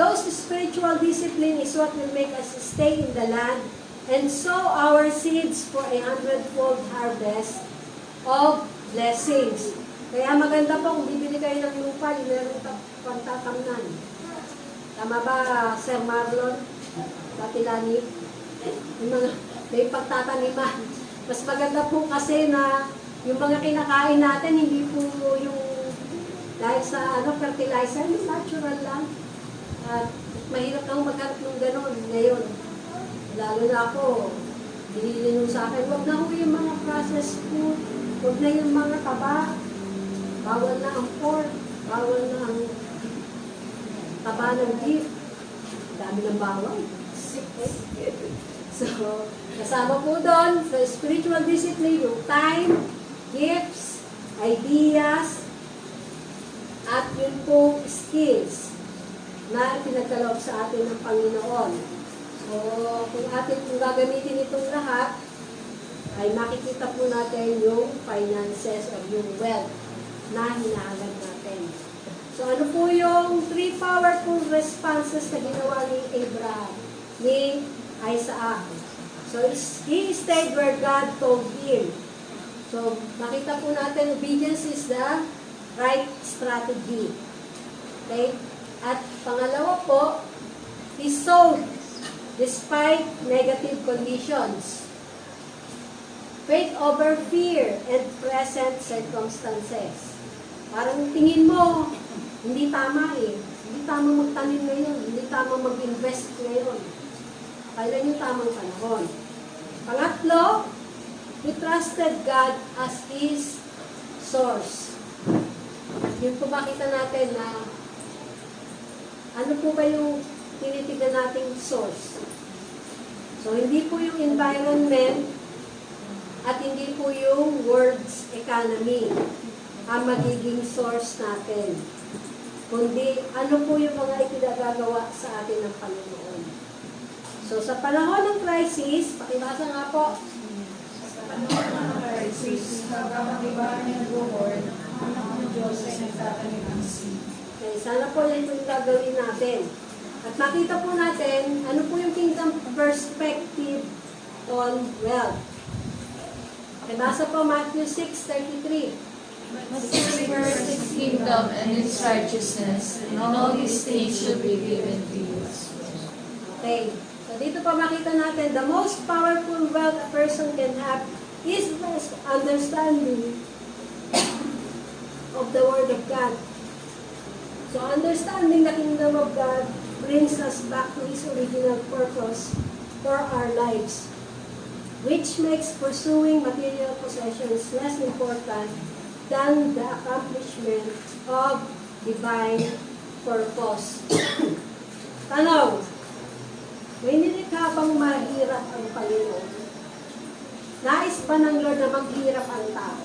those spiritual discipline is what will make us stay in the land and sow our seeds for 100-fold harvest of blessings. Kaya maganda po kung bibili kayo ng lupa, yung meron pagtatamnan. Tama ba, Sir Marlon? Tatilani? Yung mga may pagtataniman. Mas maganda po kasi na yung mga kinakain natin, hindi po yung dahil sa fertilizer, yung natural lang. At mahirap kang maghanap ng gano'n ngayon. Lalo na ako, binili nung sa akin, huwag na ho yung mga processed food, huwag na yung mga taba, bawal na ang pork, bawal na ang taba ng beef, dami ng bawal. So, kasama po doon sa spiritual discipline, yung time, gifts, ideas, at yun pong skills na pinagkaloob sa atin ng Panginoon. So, kung gagamitin itong lahat, ay makikita po natin yung finances or yung wealth na hinahangad natin. So, ano po yung 3 powerful responses na ginawa ni Abraham, ni Isaac? So, he stayed where God told him. So, makita po natin, obedience is the right strategy. Okay? At pangalawa po, he sowed despite negative conditions. Faith over fear and present circumstances. Parang tingin mo, hindi tama eh. Hindi tama magtanim ngayon. Hindi tama mag-invest ngayon. Kailan yung tamang panahon? Pangatlo, he trusted God as his source. Yun po makita natin na ano po ba yung tinitignan nating source? So, hindi po yung environment at hindi po yung world's economy ang magiging source natin. Kundi ano po yung mga itinagagawa sa atin ng Panginoon. So, sa panahon ng crisis, pakibasa nga po. Sa panahon ng crisis, habang ang iba ay nag-Lord, ang ng Diyos ay nagtatanim ng seed. Okay, sana po yan po yung gagawin natin. At makita po natin, ano po yung kingdom perspective on wealth. Pakibasa po Matthew 6:33. But seek first His kingdom and His righteousness, and all these things shall be given to you. Okay. So dito pa makita natin, the most powerful wealth a person can have is understanding of the Word of God. So understanding the kingdom of God brings us back to His original purpose for our lives, which makes pursuing material possessions less important than the accomplishment of divine purpose. Tanong, may nilikha bang mahirap ang Panginoon? Nais ba ng Lord na maghirap ang tao?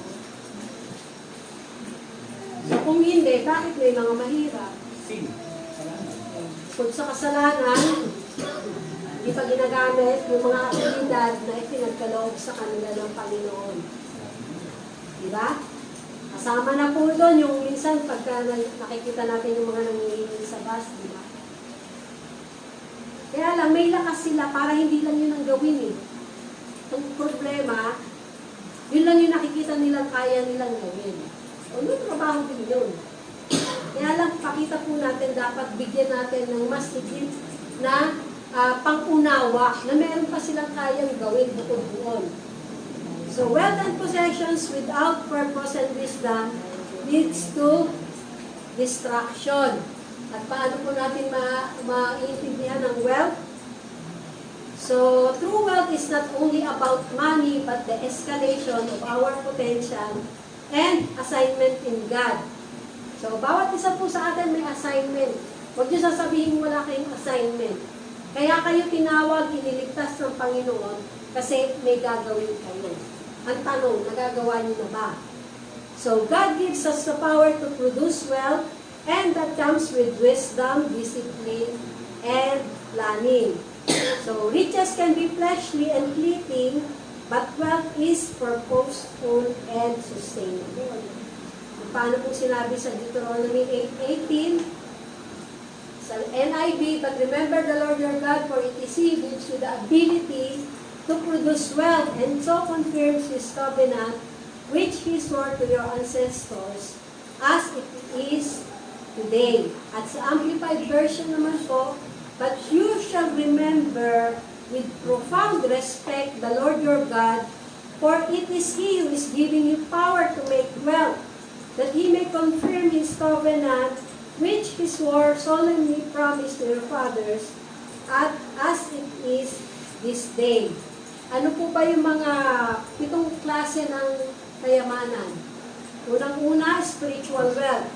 So kung hindi, bakit may mga mahirap? Kung sa kasalanan, hindi pa ginagamit yung mga abilidad na ipinagkaloob sa kanila ng Panginoon. Diba? Kasama na po doon yung minsan pagka nakikita natin yung mga nangyayari sa bus, diba? Kaya lang, may lakas sila para hindi lang yun ang gawin eh. Ang problema, yun lang yung nakikita nilang kaya nilang gawin. O may trabaho din yun. Kaya lang, pakita po natin, dapat bigyan natin ng mas higit na pang-unawa na meron pa silang kayang gawin bukod doon. So, wealth and possessions without purpose and wisdom leads to distraction. At paano po natin maiintindihan ang wealth? So, true wealth is not only about money, but the escalation of our potential and assignment in God. So, bawat isa po sa atin may assignment. Huwag niyo sasabihin wala kayong assignment. Kaya kayo tinawag, iniligtas ng Panginoon kasi may gagawin kayo. Ang tanong, nagagawa niyo na ba? So, God gives us the power to produce wealth, and that comes with wisdom, discipline, and planning. So, riches can be fleshly and fleeting, but wealth is purposeful and sustainable. Paano po sinabi sa Deuteronomy 8:18? Sa NIV, but remember the Lord your God, for it is He who gives you the ability to produce wealth and so confirms His covenant, which He swore to your ancestors, as it is today. At sa Amplified Version naman po, but you shall remember with profound respect the Lord your God, for it is He who is giving you power to make wealth, that He may confirm His covenant, which He swore solemnly promised to your fathers, as it is this day. Ano po ba yung mga 7 klase ng kayamanan? Unang-una, spiritual wealth.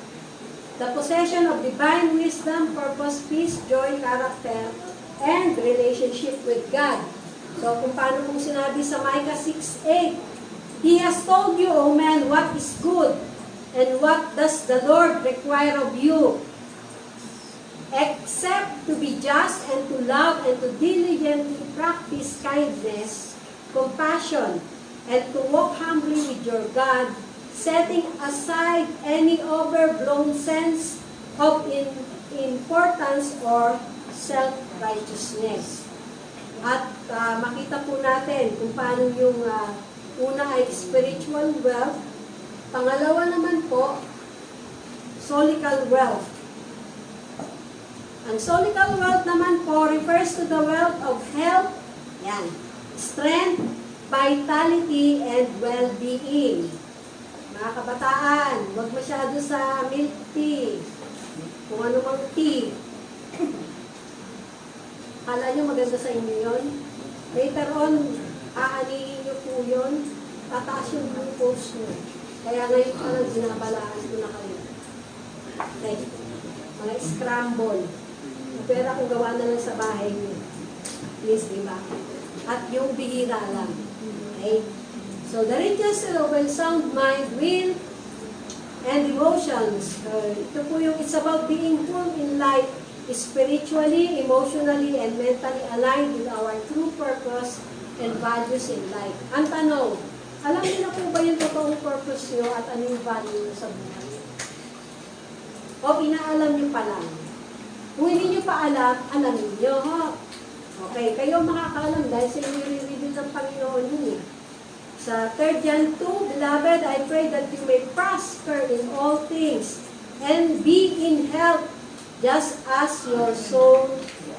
The possession of divine wisdom, purpose, peace, joy, character, and relationship with God. So, kung paano kung sinabi sa Micah 6:8, He has told you, O man, what is good, And what does the Lord require of you? Except to be just and to love and to diligently practice kindness, compassion, and to walk humbly with your God, setting aside any overblown sense of importance or self-righteousness. At makita po natin kung paano yung una ay spiritual wealth, pangalawa naman po, solical wealth. Ang solical wealth naman po refers to the wealth of health, yan, strength, vitality, and well-being. Mga kabataan, huwag masyado sa milk tea, kung ano mang tea. Kala nyo maganda sa inyo yun? Later on, aanihin nyo po yun, tataas yung glucose nyo. Kaya ngayon parang binabalaan ko na kayo. Okay. Mga scramble. Pera kung gawa na lang sa bahay nyo. Please, di ba? At yung bihira lang. Okay? So, the riches of a sound mind, will, and emotions. Ito po yung, it's about being full in life, spiritually, emotionally, and mentally aligned with our true purpose and values in life. Ang tanong, alam niyo na po ba yung totoong purpose nyo at ano yung value nyo sa buhay? O inaalam nyo pa lang? Kung hindi nyo pa alam, alamin nyo, ha? Okay, kayo makakaalam dahil sa inyo i-reveal ng Panginoon yun eh. Sa 3 John 2, Beloved, I pray that you may prosper in all things and be in health just as your soul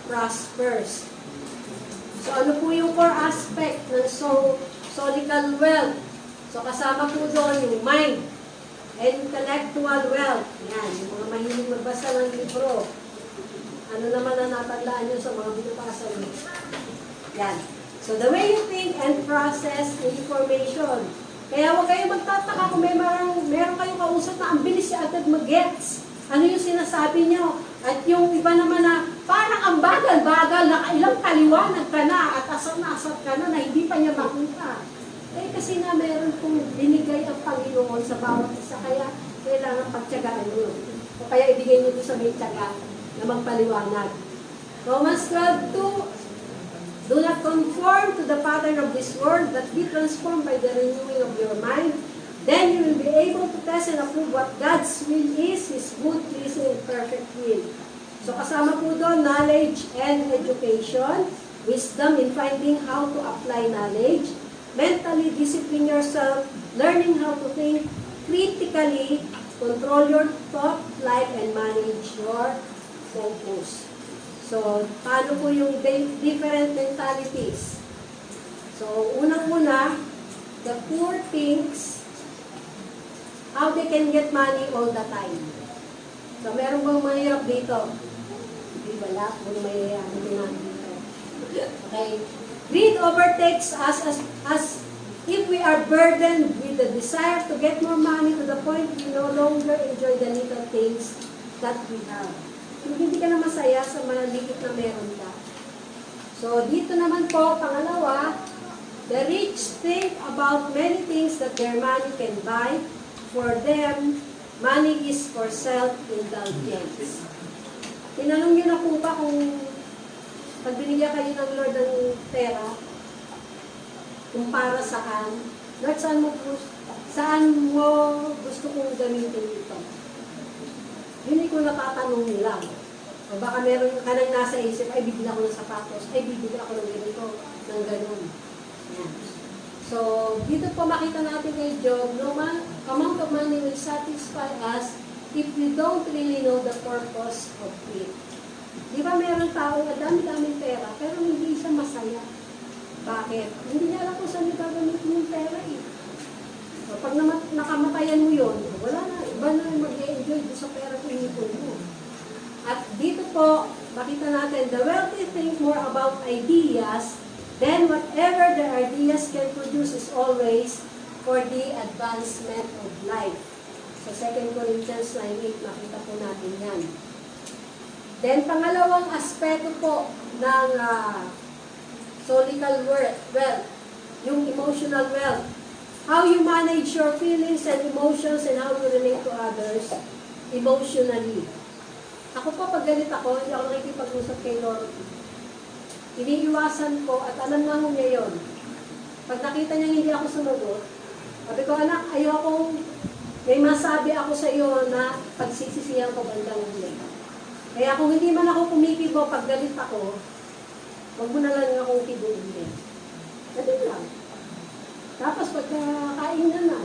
prospers. So ano po yung core aspect ng solical wealth? So kasama po doon yung mind, intellectual wealth. Yan, yung mga mahilig magbasa ng libro. Ano naman ang natandaan nyo sa mga binabasa nyo? Yan. So the way you think and process information. Kaya huwag kayong magtataka kung meron kayong kausap na ang bilis siya agad mag-gets. Ano yung sinasabi nyo? At yung iba naman na parang ang bagal-bagal, nakailang kaliwanag ka na at asat na asat ka na hindi pa niya makita. Eh kasi nga meron pong binigay ang Panginoon sa bawat isa, kaya kailangan pagtyagaan nyo. O kaya ibigay nyo doon sa may tyaga na magpaliwanag. Romans 12:2, do not conform to the pattern of this world, but be transformed by the renewing of your mind. Then you will be able to test and approve what God's will is, His good, pleasing, and perfect will. So kasama po doon, knowledge and education, wisdom in finding how to apply knowledge, mentally discipline yourself, learning how to think critically, control your thought life, and manage your focus. So, paano po yung different mentalities? So, unang-una, the poor thinks how they can get money all the time. So, meron bang mahirap dito? Hindi, wala. Kung mahirap dito. Okay. Greed overtakes us as if we are burdened with the desire to get more money to the point we no longer enjoy the little things that we have. Kung hindi ka na masaya sa mga liit na meron ka. So, dito naman po, pangalawa, the rich think about many things that their money can buy. For them, money is for self-indulgence. Tinanong nyo na po ba kung pag binigyan kayo ng Lord ng pera, kung para saan? Lord, saan mo gusto kong gamitin ito? Hindi ko natatanong nila. O baka meron ka nang nasa isip, ay bibili ako ng sapatos, ay bibili ako ng ganito, ng ganun. Yan. So, dito po makita natin kay Job, no amount of money will satisfy us if we don't really know the purpose of it. Di ba meron tao na dami-daming pera, pero hindi siya masaya. Bakit? Hindi niya alam kung saan niya gagamitin yung pera eh. So, pag nakamatayan mo yun, wala na, iba na mag-enjoy sa pera pinipon mo. At dito po, makita natin, the wealthy think more about ideas than whatever the ideas can produce is always for the advancement of life. So, 2 Corinthians 9:8, makita po natin yan. Then, pangalawang aspeto po ng solical wealth, yung emotional wealth. how you manage your feelings and emotions and how you relate to others emotionally. Ako po, pag galit ako, hindi ako nakikipag-usap kay Lord. Iniiwasan ko at alam na niya yun. Pag nakita niya hindi ako sumagot, sabi ko, anak, ayokong may masabi ako sa iyo na pagsisisihan ko bandang huli. Kaya kung hindi man ako kumikibo pag galit ako, huwag mo na lang akong kibuin. Ganun lang. Tapos pagkakain na,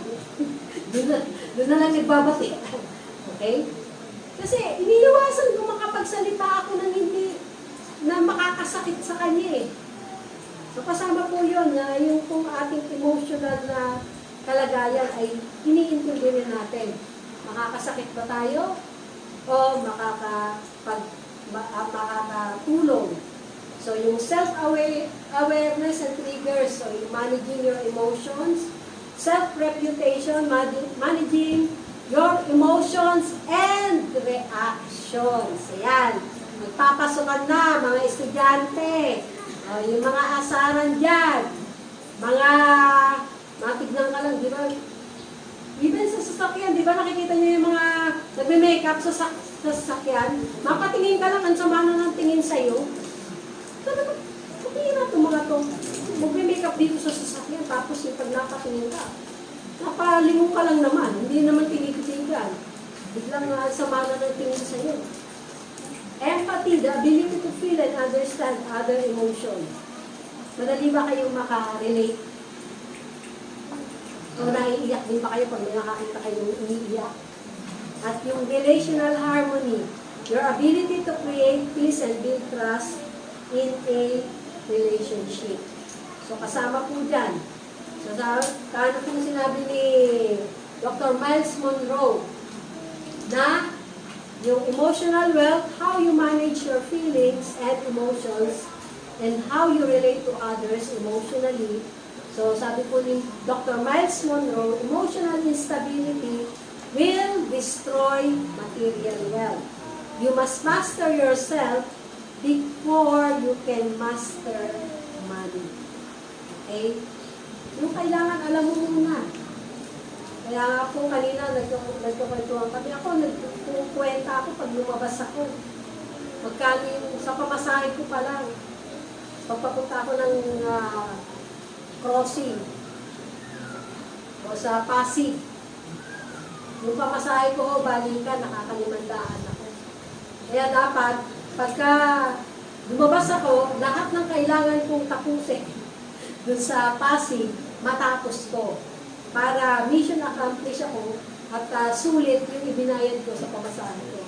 doon na lang nagbabati. Okay? Kasi iniiwasan ko makapagsalita ako ng hindi na makakasakit sa kanya eh. So kasama po yun na yung kung ating emotional na kalagayan ay iniintindi rin natin. Makakasakit ba tayo? O makakatulong? So yung self-awareness and triggers, so yung managing your emotions, self-reputation, managing your emotions and reactions. Ayan. Magpapasukan na, mga estudyante. Yung mga asaran dyan. Matignan ka lang, di ba? Even sa sasakyan, di ba nakikita niyo yung mga nagme-makeup sa sasakyan? Mapatingin ka lang, ang sama na ng tingin sa'yo. Talagang, kapira itong mga to. Magme-makeup dito sa sasakyan, tapos yung pag napatingin ka, napalingon ka lang naman, hindi naman tinitigan. Biglang sama na ng tingin sa'yo. Empathy, the ability to feel and understand other emotions. Madali ba kayong makarelate? O naiiyak din ba kayo pag may nakakita kayong umiiyak? At yung relational harmony, your ability to create peace and build trust in a relationship. So kasama po dyan. So kano pong sinabi ni Dr. Miles Monroe na yung emotional wealth, how you manage your feelings and emotions and how you relate to others emotionally. So, sabi po ni Dr. Miles Monroe, emotional instability will destroy material wealth. You must master yourself before you can master money. Okay? Yung kailangan alam mo muna. Kaya nga po kanina, nagkukwentuhan kami ako, nagkukwenta ako pag lumabas ako. Magkano yung sa pamasahe ko pa lang. Pagpapunta ako ng crossing o sa Pasig. Yung pamasahe ko, balikan, nakakalimandaan ako. Kaya dapat, pagka lumabas ako, lahat ng kailangan kong tapusin dun sa Pasig, matapos ko. Para mission accomplish ako at sulit yung ibinayad ko sa pamasahe ko.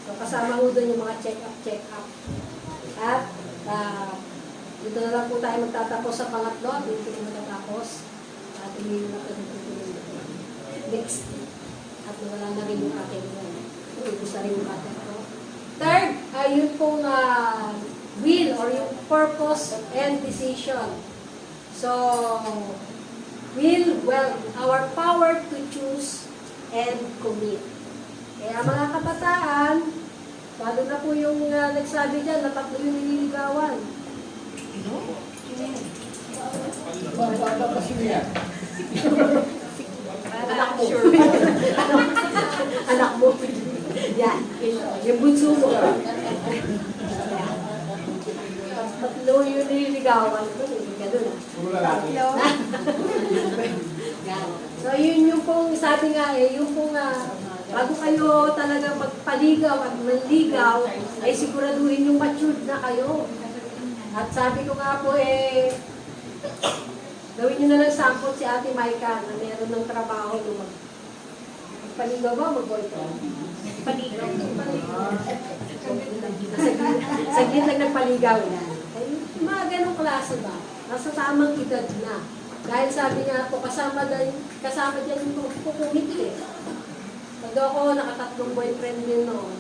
So kasama ko doon yung mga check-up. At dito na lang po tayo magtatapos sa pangatlo. Dito na matatapos. At hindi na ito next. At wala na rin yung aking gusto rin yung aking ko. Third, yun pong will or yung purpose and decision. So, will, well, our power to choose and commit. Kaya mga kabataan, lalo na po yung nagsabi dyan na tatlo yung nililigawan. Anak mo. Anak mo. Yan. Yung bunso mo. Tatlo yung nililigawan. Ganun. Tatlo. So yun yung pong sabi nga yung pong bago kayo talaga magpaligaw at manligaw, ay siguraduhin yung matured na kayo. At sabi ko nga po gawin nyo na lang sample si Ate Maika na meron ng trabaho nung magpaligaw ba o mag-boyfriend? Paligaw. Saglit lang nagpaligaw na. Yung mga ganong klase ba? Nasa tamang edad na. Dahil sabi nga po, kasama dyan yung kukumit eh. Pag ako, nakatatlong boyfriend din noon.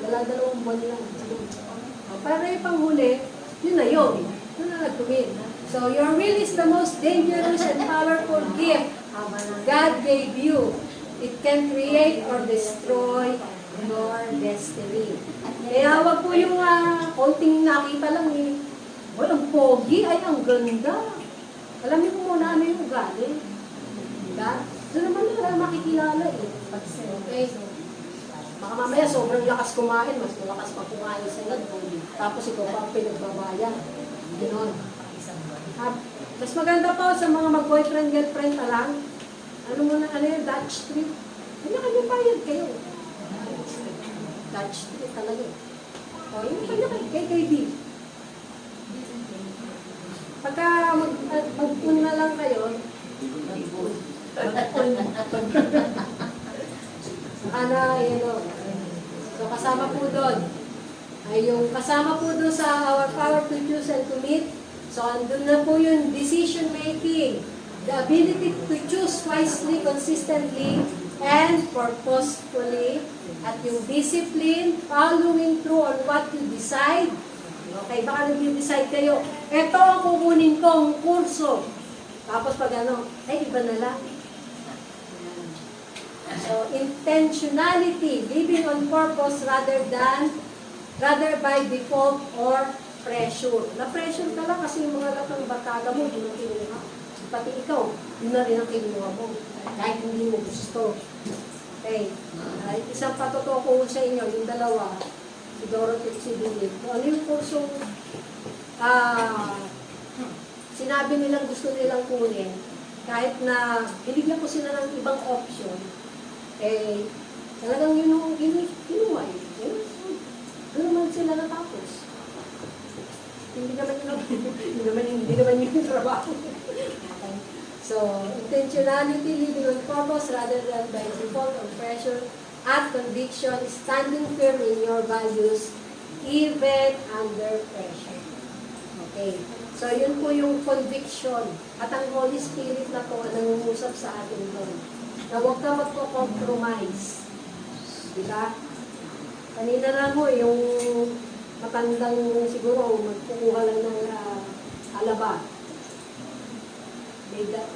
Dalawang buwan lang. Para yung panghuli, yun na yun. Yun na nagtumid. So, your will is the most dangerous and powerful gift God gave you. It can create or destroy your destiny. Kaya wag po yung konting nakita lang eh. Well, ang pogi, ay ang ganda. Alamin mo muna ano yung ugali. Diba? Doon naman nila makikilala eh. Okay? Baka mamaya sobrang lakas kumain, mas malakas pa kumain sa nagpuli. Tapos ikaw pa ang pinagbabayan. Ganon. Mas maganda po sa mga mag-boyfriend, girlfriend na lang. Ano mo na, ano yung Dutch trip? Kanya-kanya bayad kayo. Dutch trip talaga. O, yung kanya-kanya, kay Bill. Pagka mag-un na lang kayo, ano, so kasama po doon, ay yung kasama po doon sa our power to choose and to meet. So, andun na po yung decision making, the ability to choose wisely, consistently, and purposefully, at yung discipline, following through on what you decide. Okay, baka nag-decide kayo, eto ang kukunin kong kurso. Tapos pag ano, ay iba na lang. So, intentionality, living on purpose rather by default or pressure. Na-pressure ka lang kasi yung mga latang barkada mo, yun ang kinuha. Pati ikaw, yun na rin ang kinuha mo. Kahit hindi mo gusto. Okay. Isang patutuo ko sa inyo, yung dalawa, si Dorothy at si Billy. Kung ano yung kursong sinabi nilang gusto nilang kunin, kahit na binigyan ko sila ng ibang option, eh, talagang yun yung kinuha eh. Doon naman sila natapos. Hindi naman yung trabaho. Okay. So, intentionality, living on purpose rather than by default or pressure, at conviction, standing firm in your values, even under pressure. Okay. So, yun po yung conviction. At ang Holy Spirit na po ang nangungusap sa atin doon. Na huwag ka magpo-compromise. Diba? Kanina lang mo, yung matandang siguro, magkukuha lang ng alaba.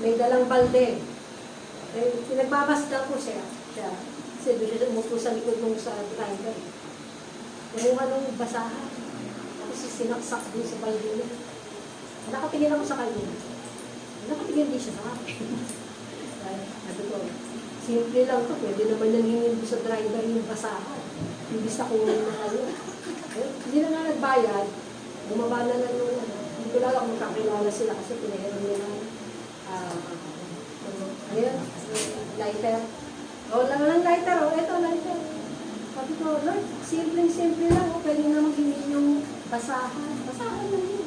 May dalang balde. Eh, pinagbabasdan ko siya. Kasi doon siya umupo sa likod nung sa driver. Kumuha nung basahan. Tapos sinaksak din sa balde niya. Nakatingin ako sa kanya. Nakatingin din siya sa akin. Sabi ko, simple lang to. Pwede naman nang hingin sa driver yung basahan. Imbis na kung ano. Hindi na nga nagbayad. Bumaba na lang yung ano. Hindi ko lang ako magkakilala sila kasi pinahiram nila lighter. Walang lighter. Eto, lighter. Sabi ko, Lord, simple lang. Pwede na maghingin yung basahan. Basahan lang yun.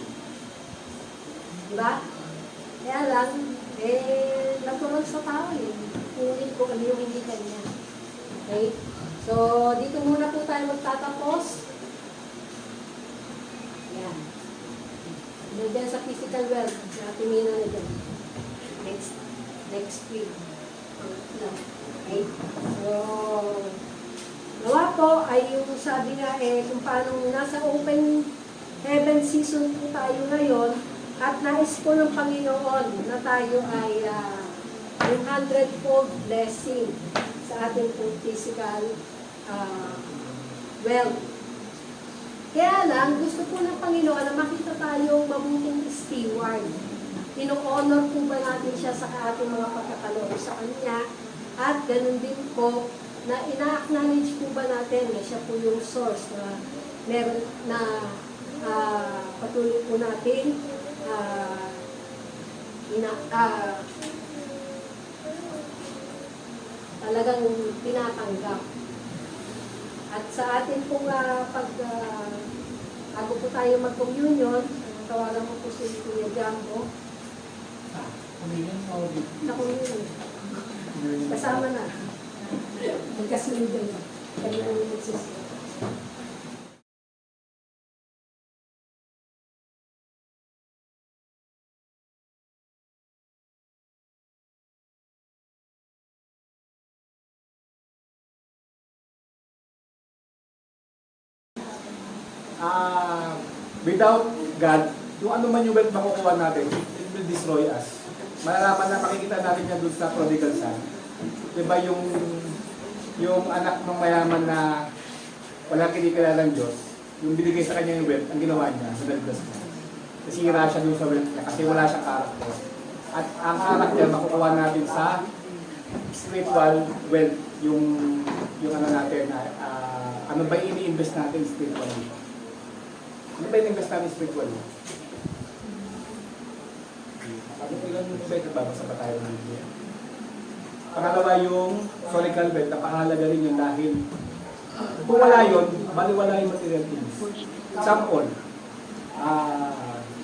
Diba? Kaya lang, natural sa tao eh. Kunin ko ano yung hindi kanya. Okay? So, dito muna po tayo magtatapos. Yan. Diyan sa physical wealth, sa tingin na dyan. Next week. Okay? So, nawa po ay yung sabi nga kung paano nasa open heaven season po tayo ngayon at nais po ng Panginoon na tayo ay yung 100-fold blessing sa ating po physical wealth. Kaya lang, gusto po ng Panginoon na makita tayong mabuting steward. Ino-honor po ba natin siya sa ating mga pagkakaloob sa Kanya? At ganun din po, na ina-acknowledge po ba natin na siya po yung source na meron na patuloy po natin talagang tinatanggap. At sa atin pong bago po tayo mag-communion, tawagan mo po si Kuya Jambo. Sa communion. Kasama na. Magkasunod na. Kaya namin nagsisiya. Without God, yung ano man yung wealth makukuha natin, it will destroy us. Malalaman na makikita natin yan doon sa prodigal son. Diba yung anak ng mayaman na wala kinikilalang Diyos, yung binigay sa kanya yung wealth, ang ginawa niya, sa daldas niya. Nasira siya doon sa wealth niya kasi wala siyang character. At ang character makukuha natin sa spiritual wealth, yung ano natin, ano ba ini-invest natin spiritually? Ano ba ini-invest natin spiritually? Ilan mo ba ito babasa pa tayo ng Biblia? Pangalawa yung solical wealth, napakahalaga rin yun dahil kung wala yun, baliwala yung material things. Example,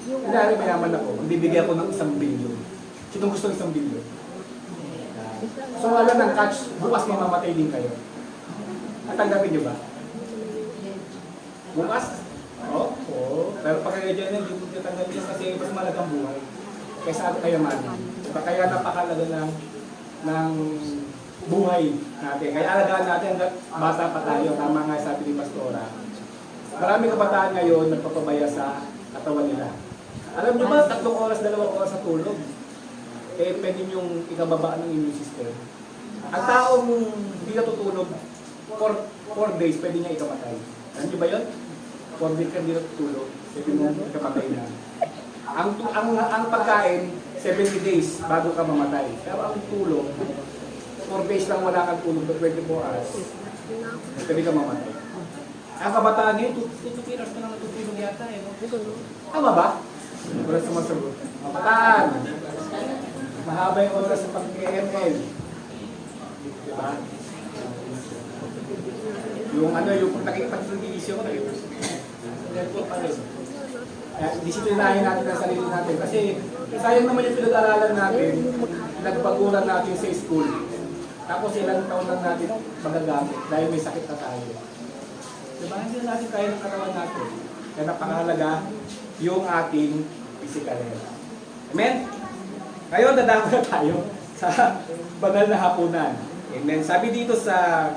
kunyari mayaman ako, bibigyan ko ng 1 billion. Sino gusto ng 1 billion? So wala ng catch, bukas may mamatay din kayo. Natanggapin nyo ba? Bukas? Oo. Pero pag kayo dyan, hindi mo tatanggapin yan kasi mas malagang buhay. Kaysa ato kayamanan. Diba? Kaya napakalaga ng buhay natin. Kaya alagaan natin hanggang bata pa tayo. Tama nga sabi ni Pastora. Maraming kabataan ngayon nagpapabaya sa katawan nila. Alam nyo ba, 3 oras, 2 oras sa tulog? Eh, pwede yung ikababa ng immune system. Ang taong hindi natutulog, 4 days, pwede niya ikamatay. Alam nyo ba yun? 4 days ka hindi natutulog, pwede mo ikamatay na. Ang pagkain, 70 days bago ka mamatay. Pero ang tulog, 4 days lang wala kang tulog, 24 hours, pwede ka mamatay. Ang kabataan ngayon, 2 hours ka lang natutulog yata eh. No? Tama ba? Wala sumasagot. Kabataan, mahaba yung oras sa pag-ML. Diba? Yung nakikipag-televisyon ko, po pa rin. Disiplinahin natin ang sarili natin. Kasi sayang naman yung pinag-aralan natin, nagbaguran natin sa school. Tapos ilang taon lang natin magagamit dahil may sakit na tayo. Diba? Hindi na natin kaya ng katawan natin. Kaya napakahalaga yung ating physical health. Amen? Ngayon, dadako na tayo sa banal na hapunan. Amen? Sabi dito sa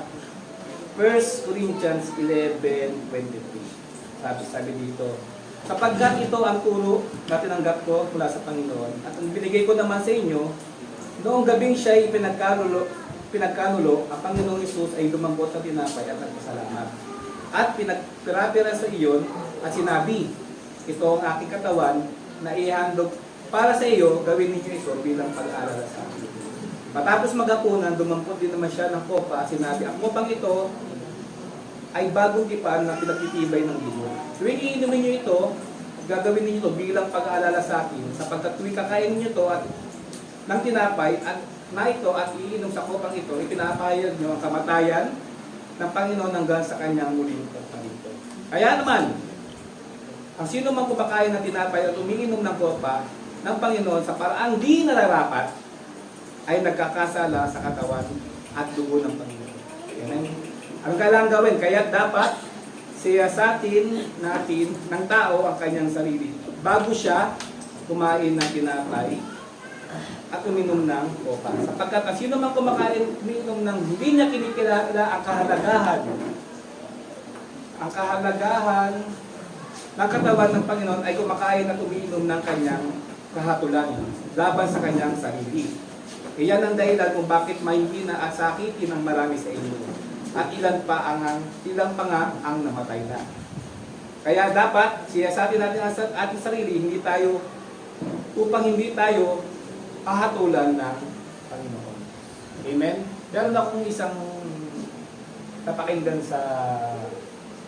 1 Corinthians 11:23. Sabi dito, sapagkat ito ang turo na tinanggap ko mula sa Panginoon at ang binigay ko naman sa inyo, noong gabing siya'y pinagkanulo, ang Panginoong Hesus ay lumambot sa tinapay at nagpasalamat. At pinagpira-pira sa iyon at sinabi, ito ang aking katawan na ihandog para sa iyo, gawin ninyo ito bilang pag-aalala sa akin. Matapos maghapunan, dumampot din naman siya ng kopa at sinabi, ang kopang ito ay bagong tipan na pinagtitibay ng dugo. Tuwing iinumin niyo ito, gagawin niyo ito bilang pag-aalala sa akin, sapagkat tuwing kakain niyo ito at ng tinapay at na ito at iinom sa kopang ito, ipinapahayag niyo ang kamatayan ng Panginoon hanggang sa kanyang muling pagpalito. Kaya naman, ang sino man kumakain ng tinapay at umiinom ng kopa ng Panginoon sa paraang di nararapat, ay nagkakasala sa katawan at dugo ng Panginoon. Amen. Ang kailangan gawin, kaya dapat siyasatin natin ng tao ang kanyang sarili bago siya kumain ng tinapay at uminom ng kopa. Sapagkat ang sino man kumakain, uminom ng hindi niya kinikilala ang kahalagahan ng katawan ng Panginoon ay kumakain at umiinom ng kanyang kahatulan laban sa kanyang sarili. Iyan ang dahilan kung bakit may hindi na asakitin ang marami sa inyo. At ilan pa nga ang namatay na. Kaya dapat siyasatin natin ang ating sarili, upang hindi tayo kahatulan ng Panginoon. Amen? Meron akong isang napakinggan sa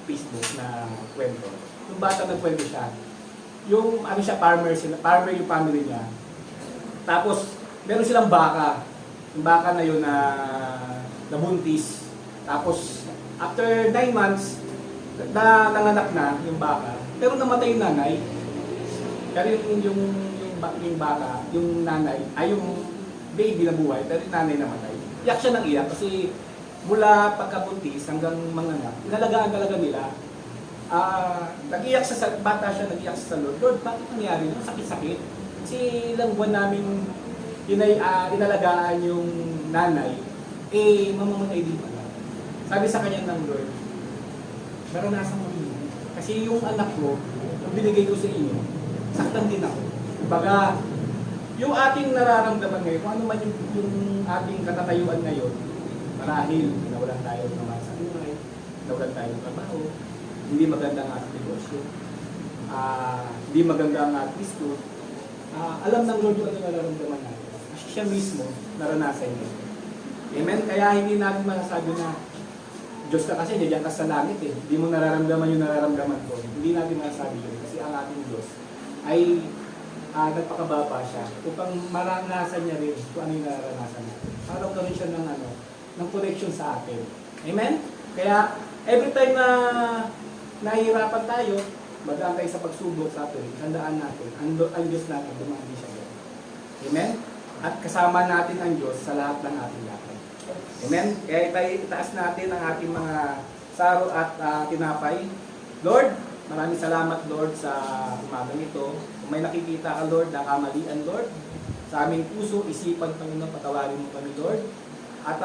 Facebook na kwento. Yung bata nagkwento siya. Yung farmer yung family niya. Tapos meron silang baka. Yung baka na yun na nabuntis. Tapos, after 9 months, nanganak na yung baka. Pero namatay yung nanay. Pero yung baka, yung nanay, ay yung baby na buhay, pero yung nanay namatay. Iyak siya ng iyak kasi mula pagkabuntis hanggang manganak, inalagaan talaga nila. Nag-iyak bata siya, nag-iyak sa Lord. Lord, bakit nangyari? Sakit-sakit. Kasi ilang buwan namin inalagaan yung nanay, mamamatay din pala. Sabi sa kanya ng Lord, naranasan mo yun. Kasi yung anak ko, yung binigay ko sa inyo, saktan din ako. Baga, yung ating nararamdaman ngayon, kung ano man yung ating katatayuan ngayon, marahil, nawalan tayo ng mga buhay, nawalan tayo ng trabaho, hindi maganda ang ating negosyo, hindi maganda ang ating school, alam ng Lord yung ano nararamdaman natin. Kasi siya mismo, naranasan niya. Amen? Kaya hindi natin masasabi na Diyos ka kasi, diyan ka sa langit eh. Hindi mo nararamdaman yung nararamdaman ko. Hindi natin masasabi yun. Kasi ang ating Diyos ay nagpakababa siya upang maranasan niya rin kung ano yung nararanasan natin. Para karoon siya ng connection sa atin. Amen? Kaya, every time na nahihirapan tayo, madaan tayo sa pagsubok sa atin, tandaan natin, ang Diyos natin, dumandi siya doon. Amen? At kasama natin ang Diyos sa lahat ng ating lakad. Amen? Kaya tayo itaas natin ang ating mga saro at tinapay. Lord, maraming salamat Lord sa umagang ito. Kung may nakikita ka Lord na kamalian Lord, sa aming puso, isipan Panginoon, patawarin mo kami Lord. At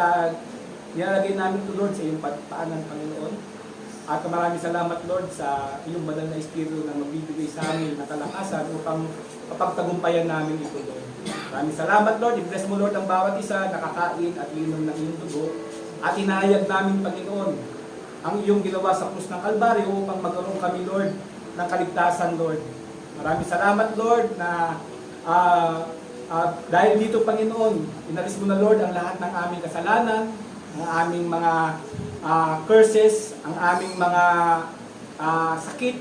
nilalagay namin ito Lord sa iyong paanan Panginoon. At maraming salamat Lord sa iyong banal na Espiritu na magbibigay sa amin ng kalakasan upang mapagtagumpayan namin ito Lord. Maraming salamat Lord, i-bless mo Lord ang bawat isa nakakain at inom ng iyong dugo. At inahayag namin Panginoon ang iyong ginawa sa krus ng Kalbaryo upang magkaroon kami Lord ng kaligtasan Lord. Maraming salamat Lord na dahil dito Panginoon, inalis mo na Lord ang lahat ng aming kasalanan, ang aming mga curses, ang aming mga sakit.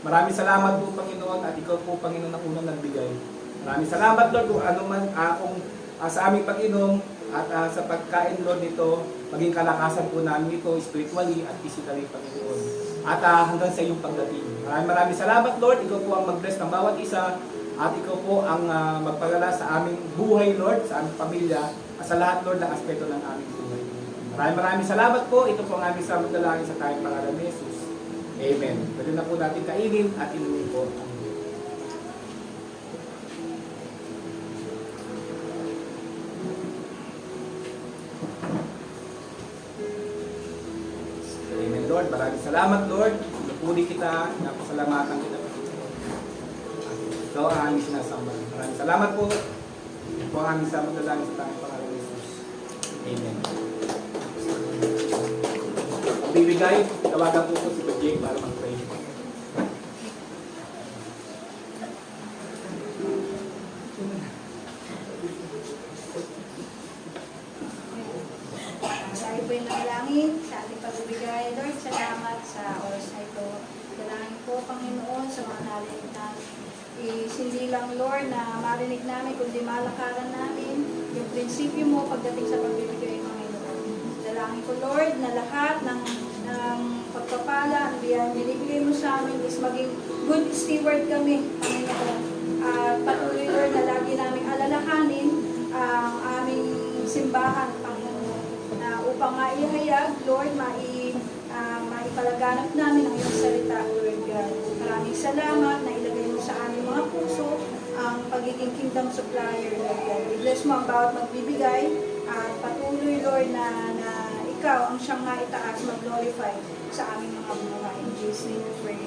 Maraming salamat po Panginoon at ikaw po Panginoon ang unang nagbigay. Maraming salamat Lord kung ano man sa aming pag-inom at sa pagkain Lord nito, maging kalakasan po namin ito spiritually at physically Panginoon. At hanggang sa iyong pagdating. Maraming salamat Lord, ikaw po ang mag-bless ng bawat isa at ikaw po ang magpalala sa aming buhay Lord, sa aming pamilya at sa lahat Lord ng aspeto ng aming buhay. Maraming salamat po. Ito po ang aming samudalangin sa tayong pangalan ni Jesus. Amen. Pwede na po natin kainin at inumin po. Amen Lord. Maraming salamat Lord. Napuli kita. Napasalamatan kita. Ito ang aming sinasamba. Maraming salamat po. Ito po ang aming samudalangin sa tayong pangalan ni Jesus. Amen. Bibigay, tawagan po si Jake para mag-pray. Tayo po yung nakalangin sa ating pagbibigay. Lord, salamat sa oras na ito. Dalangin po, Panginoon, sa mga narinig namin. Hindi lang, Lord, na marinig namin, kundi malakaran namin yung prinsipyo mo pagdating sa pagbibigay, Panginoon. Dalangin ko, Lord, na lahat ng pagpapala, ang binibigay mo sa amin is maging good steward kami, Panginoon. Patuloy, Lord, na lagi namin alalahanin ang aming simbahan, Panginoon, upang maihayag, Lord, maipalaganap namin ang iyong salita, Lord God. Maraming salamat na ilagay mo sa aming mga puso ang pagiging kingdom supplier, Lord God. I-bless mo ang bawat magbibigay at patuloy, Lord, na ikaw ang siyang maitaas, mag-glorify sa aming mga buhay. In Jesus' name we pray.